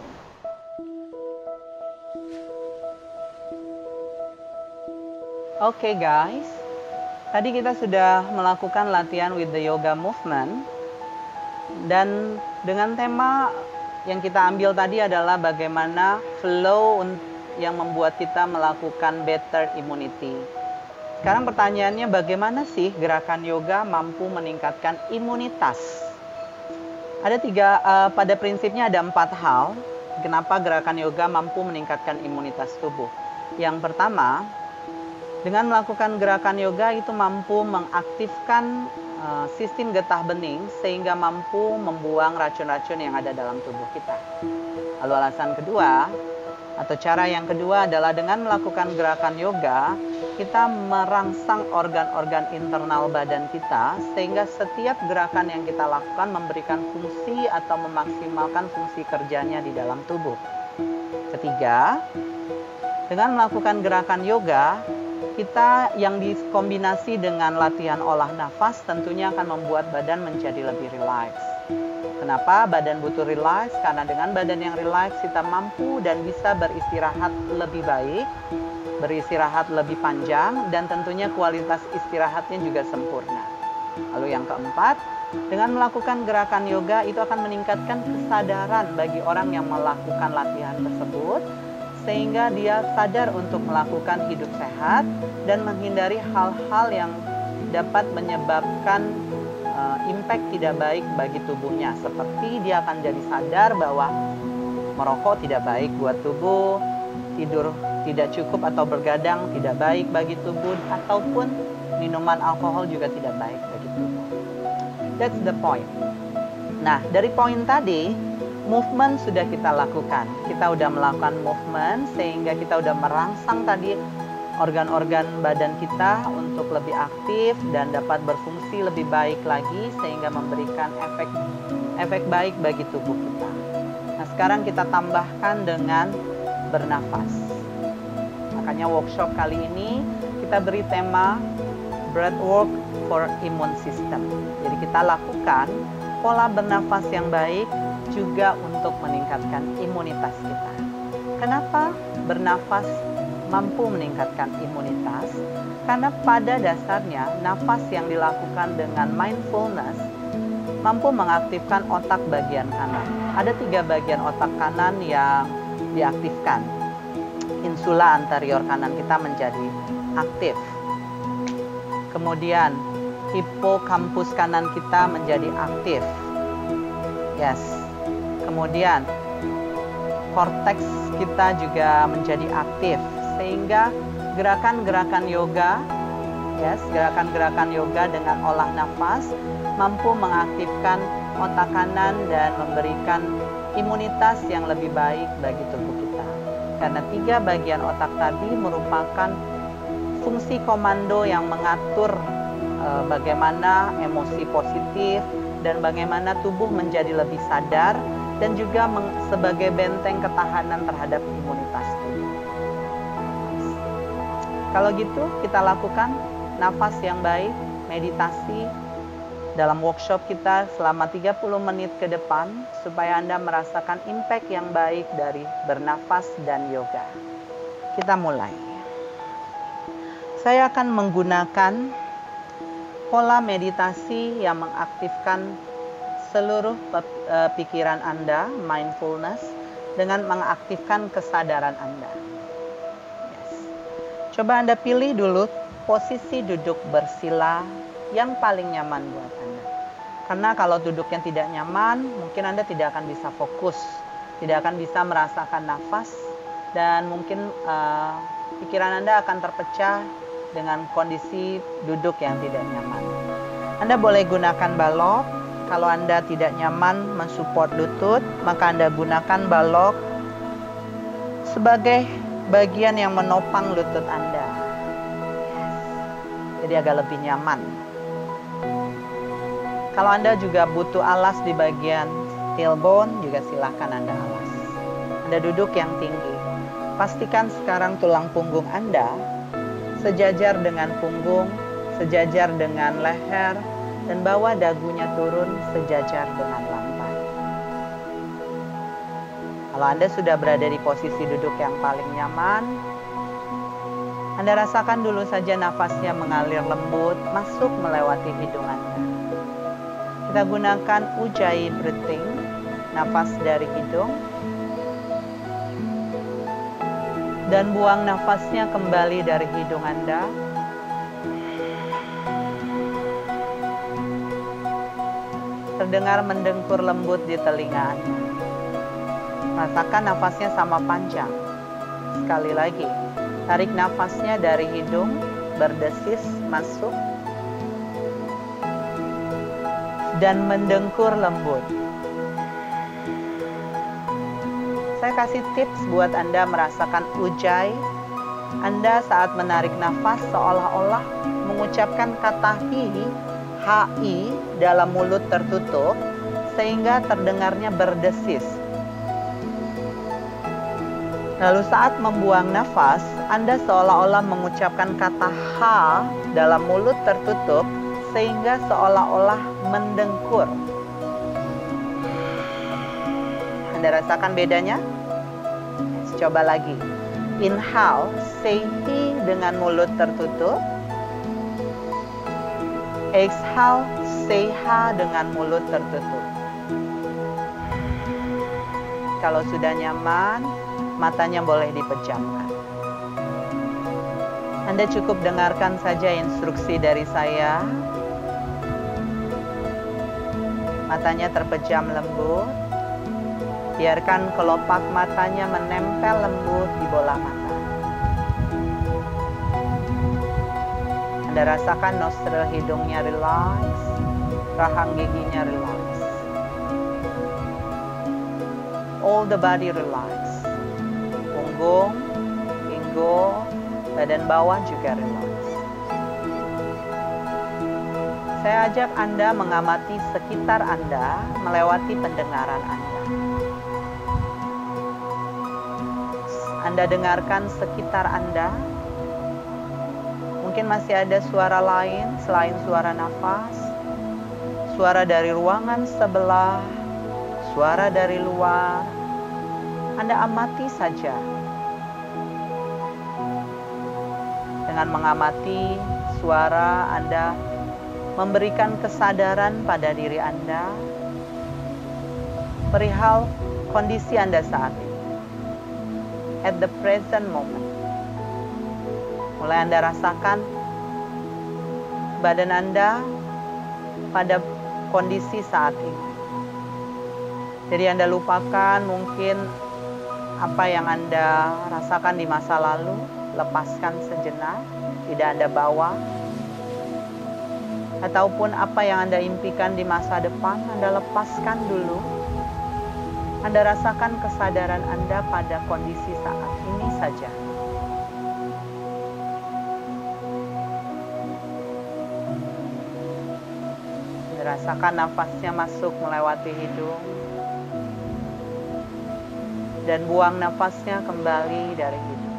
Oke guys, tadi kita sudah melakukan latihan with the yoga movement dan dengan tema yang kita ambil tadi adalah bagaimana flow yang membuat kita melakukan better immunity. Sekarang pertanyaannya, bagaimana sih gerakan yoga mampu meningkatkan imunitas? Ada pada prinsipnya ada 4 hal kenapa gerakan yoga mampu meningkatkan imunitas tubuh. Yang pertama, dengan melakukan gerakan yoga itu mampu mengaktifkan sistem getah bening sehingga mampu membuang racun-racun yang ada dalam tubuh kita. Lalu alasan kedua atau cara yang kedua adalah dengan melakukan gerakan yoga kita merangsang organ-organ internal badan kita sehingga setiap gerakan yang kita lakukan memberikan fungsi atau memaksimalkan fungsi kerjanya di dalam tubuh. Ketiga, dengan melakukan gerakan yoga kita yang dikombinasi dengan latihan olah nafas tentunya akan membuat badan menjadi lebih rileks. Kenapa badan butuh rileks? Karena dengan badan yang rileks kita mampu dan bisa beristirahat lebih baik, beristirahat lebih panjang, dan tentunya kualitas istirahatnya juga sempurna. Lalu yang keempat, dengan melakukan gerakan yoga itu akan meningkatkan kesadaran bagi orang yang melakukan latihan tersebut, sehingga dia sadar untuk melakukan hidup sehat dan menghindari hal-hal yang dapat menyebabkan impact tidak baik bagi tubuhnya. Seperti dia akan jadi sadar bahwa merokok tidak baik buat tubuh, tidur tidak cukup atau bergadang tidak baik bagi tubuh, ataupun minuman alkohol juga tidak baik bagi tubuh. That's the point. Nah, dari poin tadi, movement sudah kita lakukan. Kita udah melakukan movement sehingga kita udah merangsang tadi organ-organ badan kita untuk lebih aktif dan dapat berfungsi lebih baik lagi sehingga memberikan efek baik bagi tubuh kita. Nah, sekarang kita tambahkan dengan bernafas. Makanya workshop kali ini kita beri tema Breathwork for Immune System. Jadi kita lakukan pola bernafas yang baik juga untuk meningkatkan imunitas kita. Kenapa bernafas mampu meningkatkan imunitas? Karena pada dasarnya nafas yang dilakukan dengan mindfulness mampu mengaktifkan otak bagian kanan. Ada 3 bagian otak kanan yang diaktifkan. Insula anterior kanan kita menjadi aktif. Kemudian hipokampus kanan kita menjadi aktif. Yes. Kemudian korteks kita juga menjadi aktif sehingga gerakan-gerakan yoga, gerakan-gerakan yoga dengan olah nafas mampu mengaktifkan otak kanan dan memberikan imunitas yang lebih baik bagi tubuh kita. Karena 3 bagian otak tadi merupakan fungsi komando yang mengatur bagaimana emosi positif dan bagaimana tubuh menjadi lebih sadar dan juga sebagai benteng ketahanan terhadap imunitas tubuh. Kalau gitu kita lakukan nafas yang baik, meditasi dalam workshop kita selama 30 menit ke depan supaya Anda merasakan impact yang baik dari bernafas dan yoga. Kita mulai. Saya akan menggunakan pola meditasi yang mengaktifkan seluruh pikiran Anda, mindfulness, dengan mengaktifkan kesadaran Anda. Yes. Coba Anda pilih dulu posisi duduk bersila yang paling nyaman buat Anda. Karena kalau duduknya tidak nyaman, mungkin Anda tidak akan bisa fokus, tidak akan bisa merasakan nafas, dan mungkin pikiran Anda akan terpecah dengan kondisi duduk yang tidak nyaman. Anda boleh gunakan balok. Kalau Anda tidak nyaman mensupport lutut, maka Anda gunakan balok sebagai bagian yang menopang lutut Anda. Jadi agak lebih nyaman. Kalau Anda juga butuh alas di bagian tailbone, juga silahkan Anda alas. Anda duduk yang tinggi. Pastikan sekarang tulang punggung Anda sejajar dengan punggung, sejajar dengan leher, dan bawa dagunya turun sejajar dengan lantai. Kalau Anda sudah berada di posisi duduk yang paling nyaman, Anda rasakan dulu saja nafasnya mengalir lembut, masuk melewati hidung Anda. Kita gunakan ujjayi breathing, nafas dari hidung, dan buang nafasnya kembali dari hidung Anda. Terdengar mendengkur lembut di telinga Anda. Rasakan nafasnya sama panjang. Sekali lagi, tarik nafasnya dari hidung, berdesis masuk, dan mendengkur lembut. Saya kasih tips buat Anda merasakan ujjayi. Anda saat menarik nafas seolah-olah mengucapkan kata hi dalam mulut tertutup sehingga terdengarnya berdesis. Lalu saat membuang nafas, Anda seolah-olah mengucapkan kata ha dalam mulut tertutup sehingga seolah-olah mendengkur. Anda rasakan bedanya? Coba lagi. Inhale, say hi dengan mulut tertutup. Exhale, say ha dengan mulut tertutup. Kalau sudah nyaman, matanya boleh dipejamkan. Anda cukup dengarkan saja instruksi dari saya. Matanya terpejam lembut. Biarkan kelopak matanya menempel lembut di bola mata. Anda rasakan nostril hidungnya relax, rahang giginya relax. All the body relax. Punggung, pinggul, badan bawah juga relax. Saya ajak Anda mengamati sekitar Anda melewati pendengaran Anda. Anda dengarkan sekitar Anda. Mungkin masih ada suara lain selain suara nafas, suara dari ruangan sebelah, suara dari luar. Anda amati saja. Dengan mengamati suara, Anda memberikan kesadaran pada diri Anda perihal kondisi Anda saat ini. At the present moment. Mulai Anda rasakan badan Anda pada kondisi saat ini. Jadi Anda lupakan mungkin apa yang Anda rasakan di masa lalu, lepaskan sejenak, tidak Anda bawa. Ataupun apa yang Anda impikan di masa depan, Anda lepaskan dulu. Anda rasakan kesadaran Anda pada kondisi saat ini saja. Rasakan nafasnya masuk melewati hidung. dan buang nafasnya kembali dari hidung.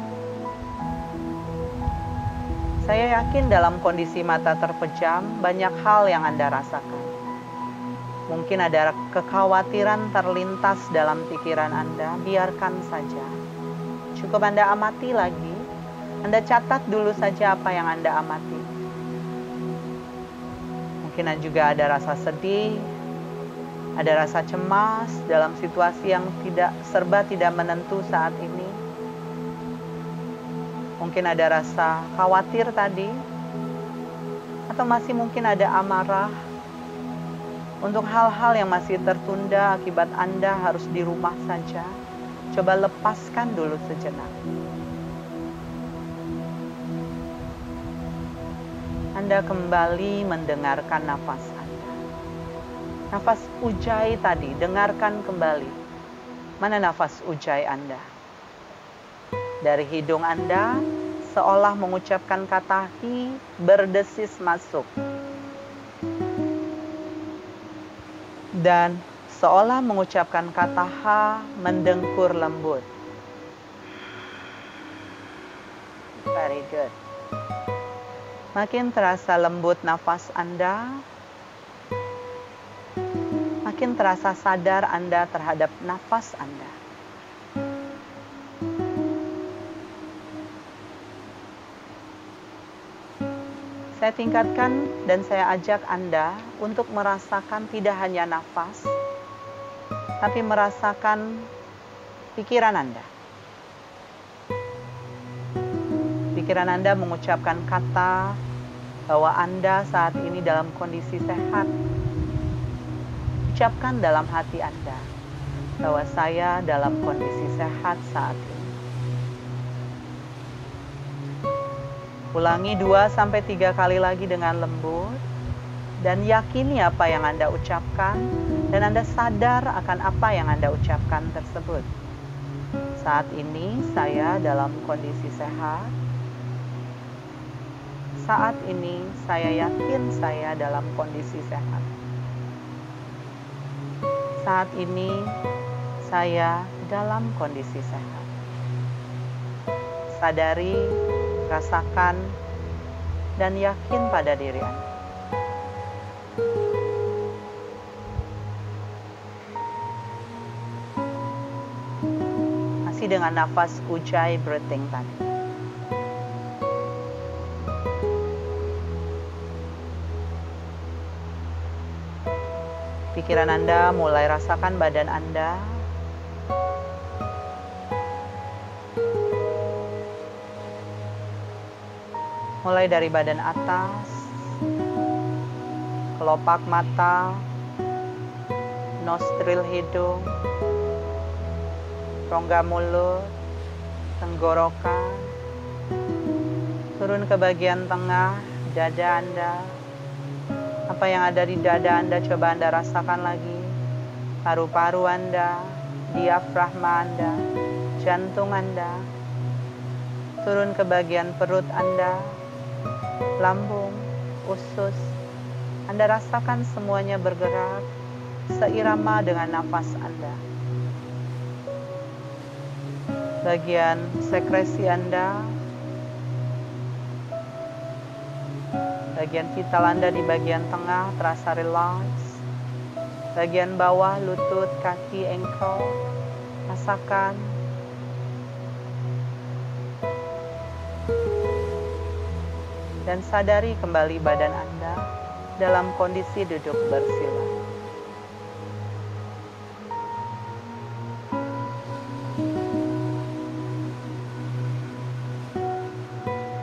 Saya yakin dalam kondisi mata terpejam, banyak hal yang Anda rasakan. Mungkin ada kekhawatiran terlintas dalam pikiran Anda, biarkan saja. Cukup Anda amati lagi, Anda catat dulu saja apa yang Anda amati. Mungkin juga ada rasa sedih, ada rasa cemas dalam situasi yang serba tidak menentu saat ini. Mungkin ada rasa khawatir tadi, atau masih mungkin ada amarah untuk hal-hal yang masih tertunda akibat Anda harus di rumah saja. Coba lepaskan dulu sejenak. Anda kembali mendengarkan nafas Anda. Nafas ujai tadi, dengarkan kembali. Mana nafas ujai Anda? Dari hidung Anda, seolah mengucapkan kata hi, berdesis masuk. Dan seolah mengucapkan kata ha, mendengkur lembut. Very good. Makin terasa lembut nafas Anda, makin terasa sadar Anda terhadap nafas Anda. Saya tingkatkan dan saya ajak Anda untuk merasakan tidak hanya nafas, tapi merasakan pikiran Anda. Pikiran Anda mengucapkan kata bahwa Anda saat ini dalam kondisi sehat. Ucapkan dalam hati Anda bahwa saya dalam kondisi sehat saat ini. Ulangi 2-3 kali lagi dengan lembut dan yakini apa yang Anda ucapkan dan Anda sadar akan apa yang Anda ucapkan tersebut. Saat ini saya dalam kondisi sehat. Saat ini saya yakin saya dalam kondisi sehat. Saat ini saya dalam kondisi sehat. Sadari, rasakan, dan yakin pada diri Anda. Masih dengan nafas ujai breathing tadi. Pikiran Anda mulai rasakan badan Anda. Mulai dari badan atas, kelopak mata, nostril hidung, rongga mulut, tenggorokan, turun ke bagian tengah, dada Anda. Apa yang ada di dada Anda coba Anda rasakan lagi. Paru-paru Anda, diafragma Anda, jantung Anda. Turun ke bagian perut Anda, lambung, usus. Anda rasakan semuanya bergerak seirama dengan nafas Anda. Bagian sekresi Anda, bagian vital Anda di bagian tengah terasa relax. Bagian bawah, lutut, kaki, ankle, rasakan. Dan sadari kembali badan Anda dalam kondisi duduk bersila.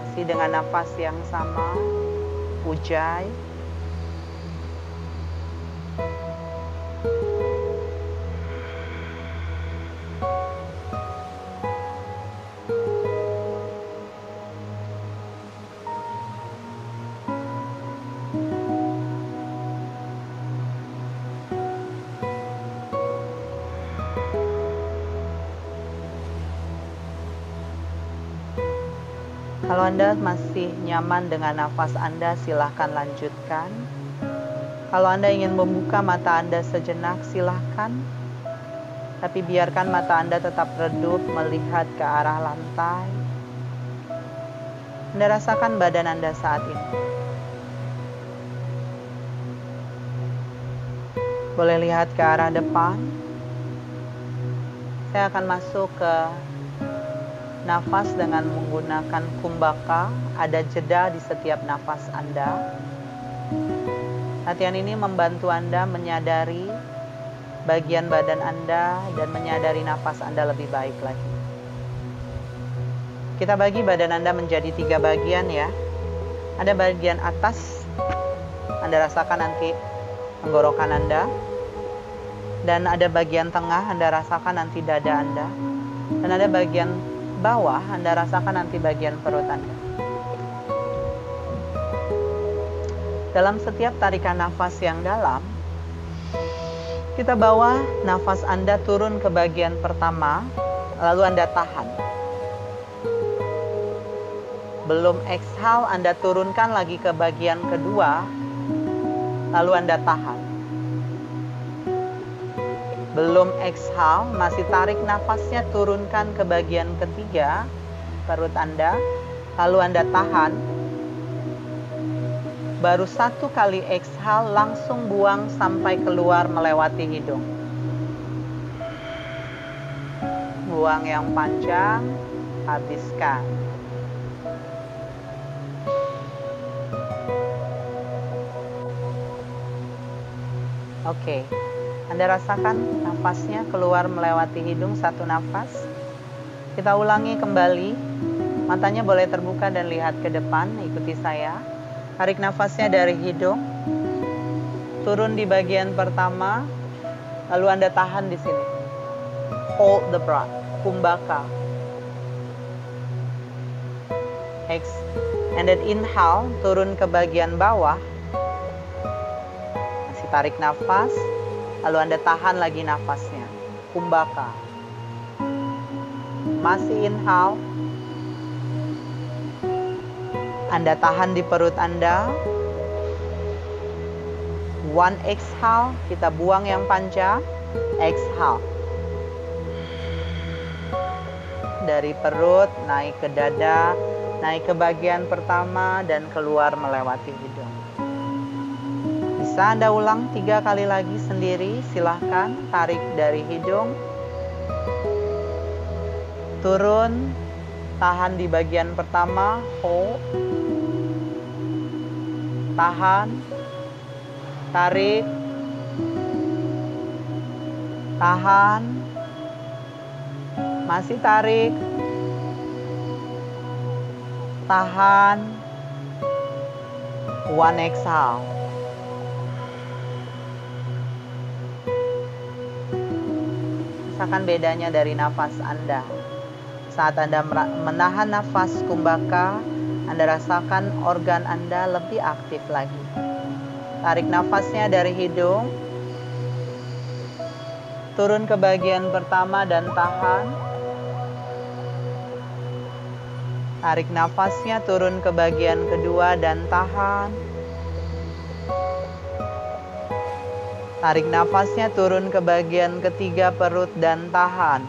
Masih dengan nafas yang sama. Ujai. Kalau Anda masih nyaman dengan nafas Anda, silahkan lanjutkan. Kalau Anda ingin membuka mata Anda sejenak, silahkan. Tapi biarkan mata Anda tetap redup melihat ke arah lantai. Anda rasakan badan Anda saat ini. Boleh lihat ke arah depan. Saya akan masuk ke nafas dengan menggunakan kumbhaka. Ada jeda di setiap nafas Anda. Latihan ini membantu Anda menyadari bagian badan Anda dan menyadari nafas Anda lebih baik lagi. Kita bagi badan Anda menjadi 3 bagian ya. Ada bagian atas, Anda rasakan nanti tenggorokan Anda. Dan ada bagian tengah, Anda rasakan nanti dada Anda. Dan ada bagian bawah, Anda rasakan nanti bagian perut Anda. Dalam setiap tarikan nafas yang dalam, kita bawa nafas Anda turun ke bagian pertama, lalu Anda tahan. Belum exhale, Anda turunkan lagi ke bagian kedua, lalu Anda tahan. Belum exhale, masih tarik nafasnya, turunkan ke bagian ketiga, perut Anda, lalu Anda tahan. Baru 1 kali exhale, langsung buang sampai keluar melewati hidung. Buang yang panjang, habiskan. Oke, Anda rasakan nafasnya keluar melewati hidung 1 nafas. Kita ulangi kembali. Matanya boleh terbuka dan lihat ke depan, ikuti saya. Tarik nafasnya dari hidung, turun di bagian pertama, lalu Anda tahan di sini. Hold the breath, kumbhaka. And then inhale, turun ke bagian bawah. Masih tarik nafas, lalu Anda tahan lagi nafasnya. Kumbhaka. Masih inhale. Anda tahan di perut Anda. 1 exhale, kita buang yang panjang. Exhale. Dari perut, naik ke dada, naik ke bagian pertama, dan keluar melewati hidung. Bisa Anda ulang 3 kali lagi sendiri, silahkan. Tarik dari hidung. Turun, tahan di bagian pertama, hold. Tahan, tarik, tahan, masih tarik, tahan, 1 exhale. Rasakan bedanya dari nafas Anda. Saat Anda menahan nafas kumbhaka, Anda rasakan organ Anda lebih aktif lagi. Tarik nafasnya dari hidung. Turun ke bagian pertama dan tahan. Tarik nafasnya turun ke bagian kedua dan tahan. Tarik nafasnya turun ke bagian ketiga perut dan tahan.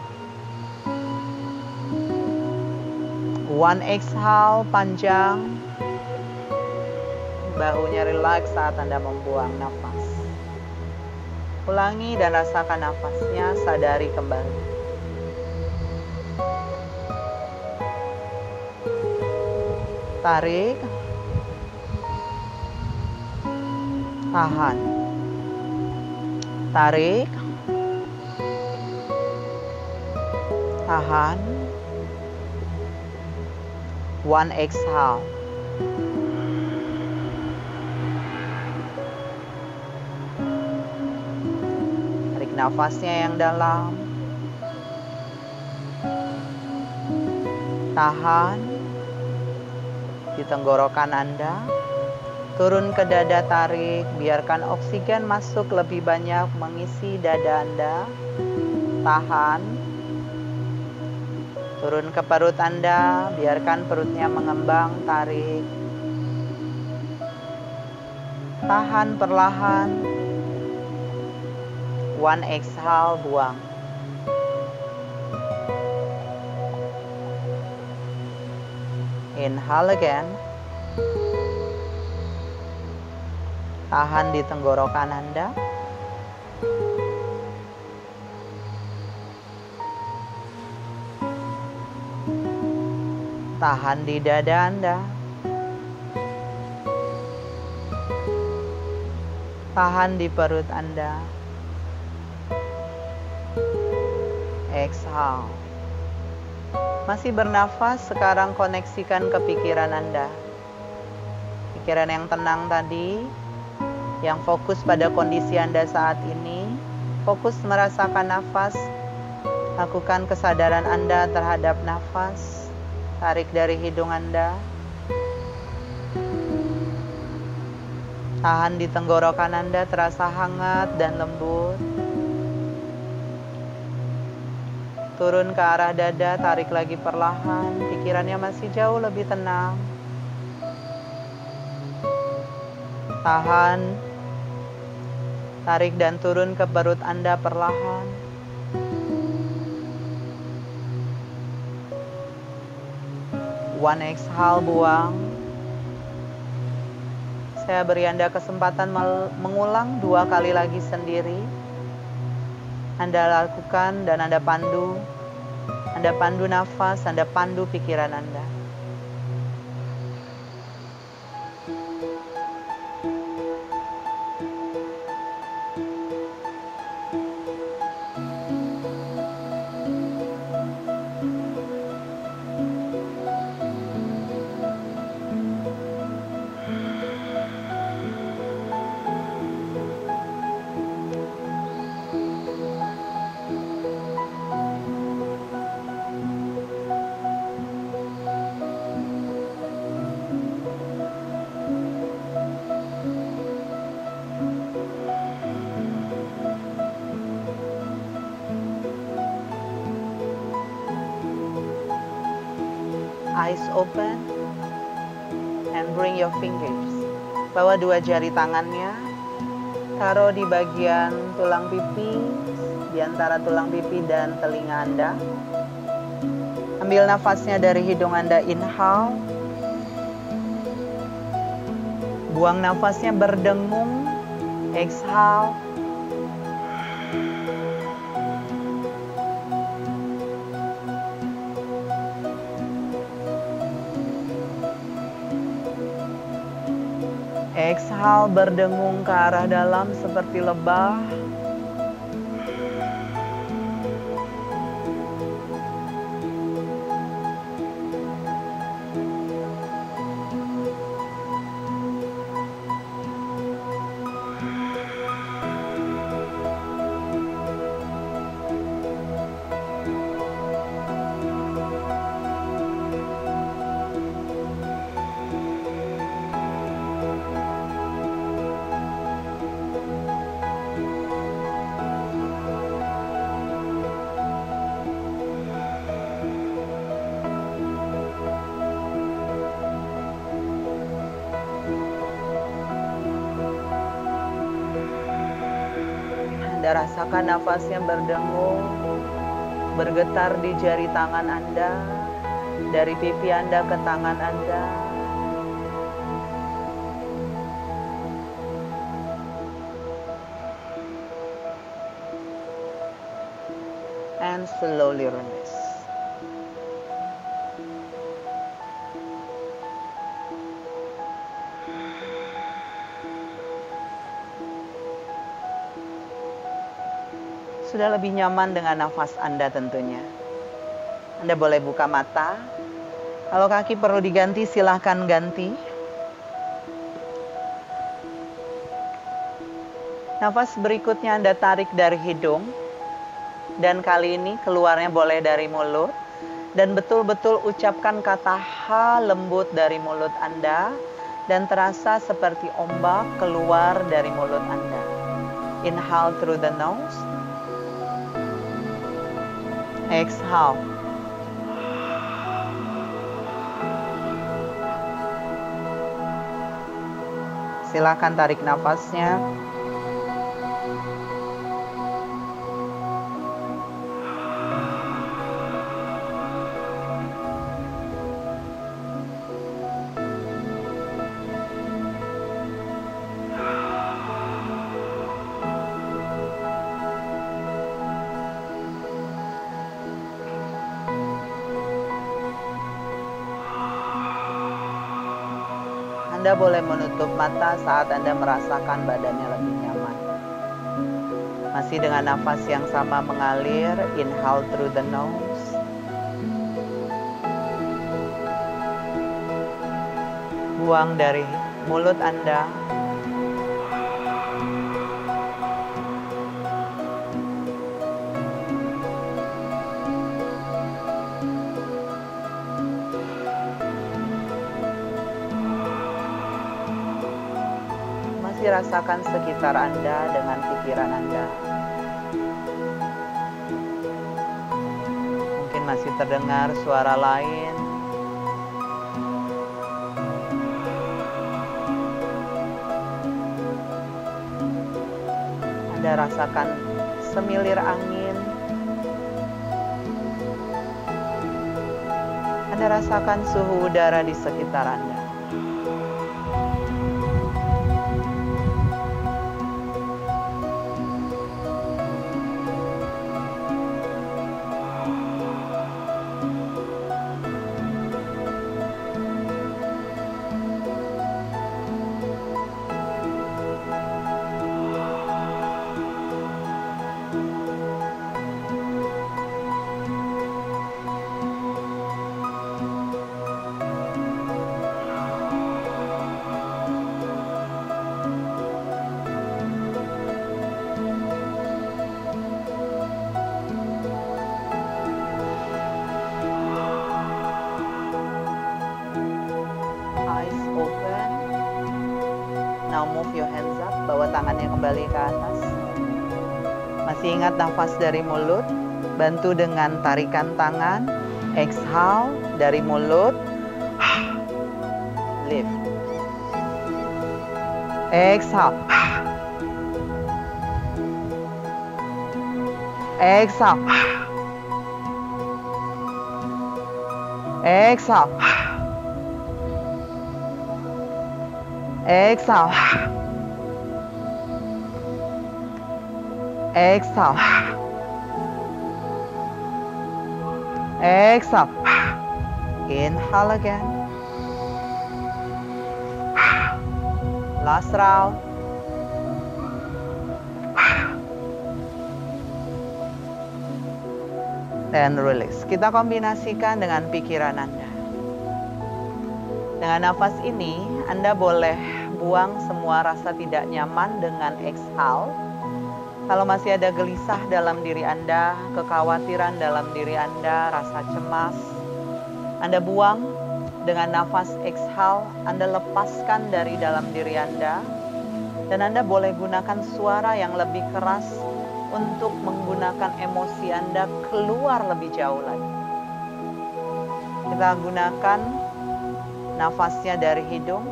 1 exhale panjang. Bahunya rileks saat Anda membuang nafas. Ulangi dan rasakan nafasnya, sadari kembali. Tarik. Tahan. Tarik. Tahan. 1 exhale. Tarik nafasnya yang dalam. Tahan di tenggorokan Anda. Turun ke dada, tarik. Biarkan oksigen masuk lebih banyak mengisi dada Anda. Tahan. Turun ke perut Anda, biarkan perutnya mengembang, tarik. Tahan perlahan. 1 exhale, buang. Inhale again. Tahan di tenggorokan Anda. Tahan di dada Anda. Tahan di perut Anda. Exhale. Masih bernafas, sekarang koneksikan ke pikiran Anda. Pikiran yang tenang tadi, yang fokus pada kondisi Anda saat ini, fokus merasakan nafas. Lakukan kesadaran Anda terhadap nafas. Tarik dari hidung Anda. Tahan di tenggorokan Anda, terasa hangat dan lembut. Turun ke arah dada, tarik lagi perlahan. Pikirannya masih jauh lebih tenang. Tahan. Tarik dan turun ke perut Anda perlahan. One exhale, buang. Saya beri Anda kesempatan mengulang 2 kali lagi sendiri. Anda lakukan dan Anda pandu. Anda pandu nafas, Anda pandu pikiran Anda. Eyes open and bring your fingers. Bawa 2 jari tangannya, taruh di bagian tulang pipi, di antara tulang pipi dan telinga Anda. Ambil nafasnya dari hidung Anda, inhale. Buang nafasnya berdengung, exhale. Exhale, berdengung ke arah dalam seperti lebah. Anda rasakan nafasnya berdengung, bergetar di jari tangan Anda, dari pipi Anda ke tangan Anda. And slowly release. Sudah lebih nyaman dengan nafas Anda tentunya. Anda boleh buka mata. Kalau kaki perlu diganti, silahkan ganti. Nafas berikutnya Anda tarik dari hidung. Dan kali ini keluarnya boleh dari mulut. Dan betul-betul ucapkan kata H lembut dari mulut Anda. Dan terasa seperti ombak keluar dari mulut Anda. Inhale through the nose. Exhale. Silakan tarik nafasnya. Anda boleh menutup mata saat Anda merasakan badannya lebih nyaman. Masih dengan nafas yang sama mengalir, inhale through the nose. Buang dari mulut Anda. Masih rasakan sekitar Anda dengan pikiran Anda. Mungkin masih terdengar suara lain. Anda rasakan semilir angin. Anda rasakan suhu udara di sekitar Anda. Now move your hands up, bawa tangannya kembali ke atas. Masih ingat nafas dari mulut, bantu dengan tarikan tangan. Exhale dari mulut, lift. Exhale. Exhale. Exhale. Exhale. Exhale. Exhale. Inhale again. Last round. Dan release. Kita kombinasikan dengan pikiran Anda. Dengan nafas ini, Anda boleh buang semua rasa tidak nyaman dengan exhale. Kalau masih ada gelisah dalam diri Anda, kekhawatiran dalam diri Anda, rasa cemas, Anda buang dengan nafas exhale. Anda lepaskan dari dalam diri Anda. Dan Anda boleh gunakan suara yang lebih keras untuk menggunakan emosi Anda keluar lebih jauh lagi. Kita gunakan nafasnya dari hidung,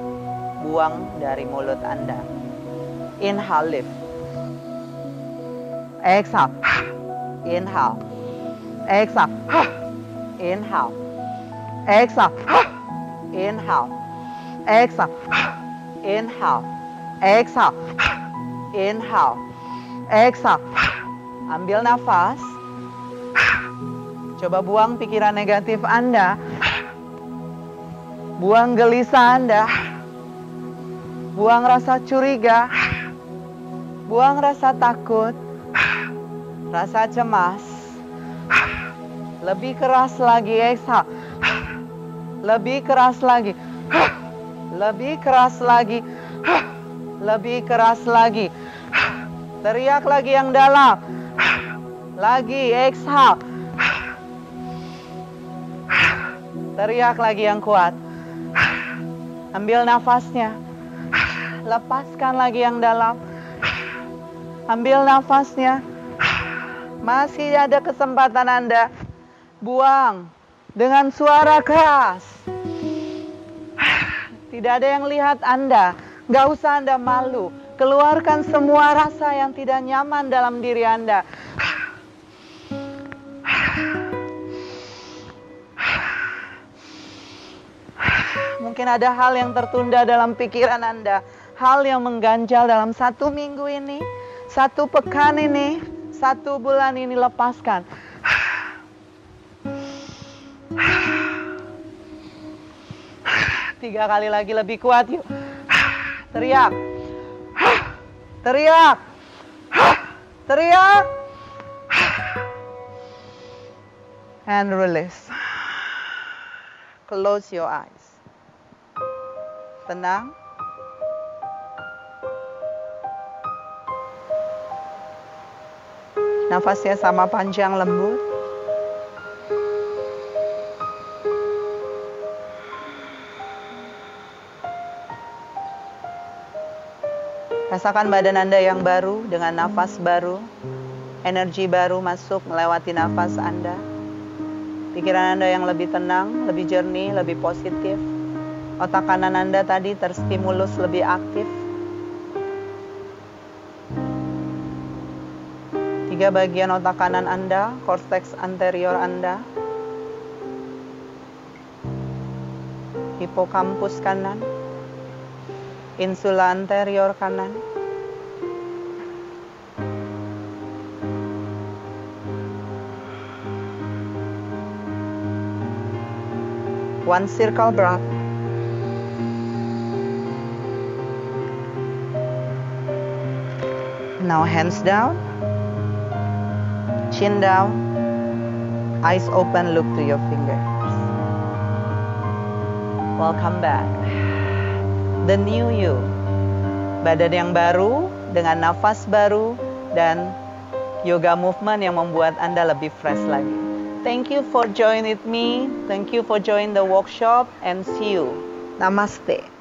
buang dari mulut Anda. Inhale, lift. Exhale. Inhale. Exhale. Inhale. Exhale. Inhale. Exhale. Inhale. Exhale. Inhale. Exhale. Ambil nafas. Coba buang pikiran negatif Anda. Buang gelisah Anda. Buang rasa curiga. Buang rasa takut. Rasa cemas. Lebih keras lagi, exhale. Lebih keras lagi. Lebih keras lagi. Lebih keras lagi. Teriak lagi yang dalam. Lagi, exhale. Teriak lagi yang kuat. Ambil nafasnya. Lepaskan lagi yang dalam. Ambil nafasnya. Masih ada kesempatan Anda. Buang dengan suara keras. Tidak ada yang lihat Anda. Gak usah Anda malu. Keluarkan semua rasa yang tidak nyaman dalam diri Anda. Mungkin ada hal yang tertunda dalam pikiran Anda. Hal yang mengganjal dalam 1 minggu ini. 1 pekan ini. 1 bulan ini, lepaskan. 3 kali lagi, lebih kuat yuk. Teriak. Teriak. Teriak. And release. Close your eyes. Tenang. Nafasnya sama panjang, lembut. Rasakan badan Anda yang baru dengan nafas baru. Energi baru masuk melewati nafas Anda. Pikiran Anda yang lebih tenang, lebih jernih, lebih positif. Otak kanan Anda tadi terstimulus lebih aktif. 3 bagian otak kanan Anda, korteks anterior Anda, hipokampus kanan, insula anterior kanan, one circle breath. Now hands down, chin down, eyes open, look to your fingers. Welcome back. The new you. Badan yang baru, dengan nafas baru, dan yoga movement yang membuat Anda lebih fresh lagi. Thank you for joining with me. Thank you for joining the workshop and see you. Namaste.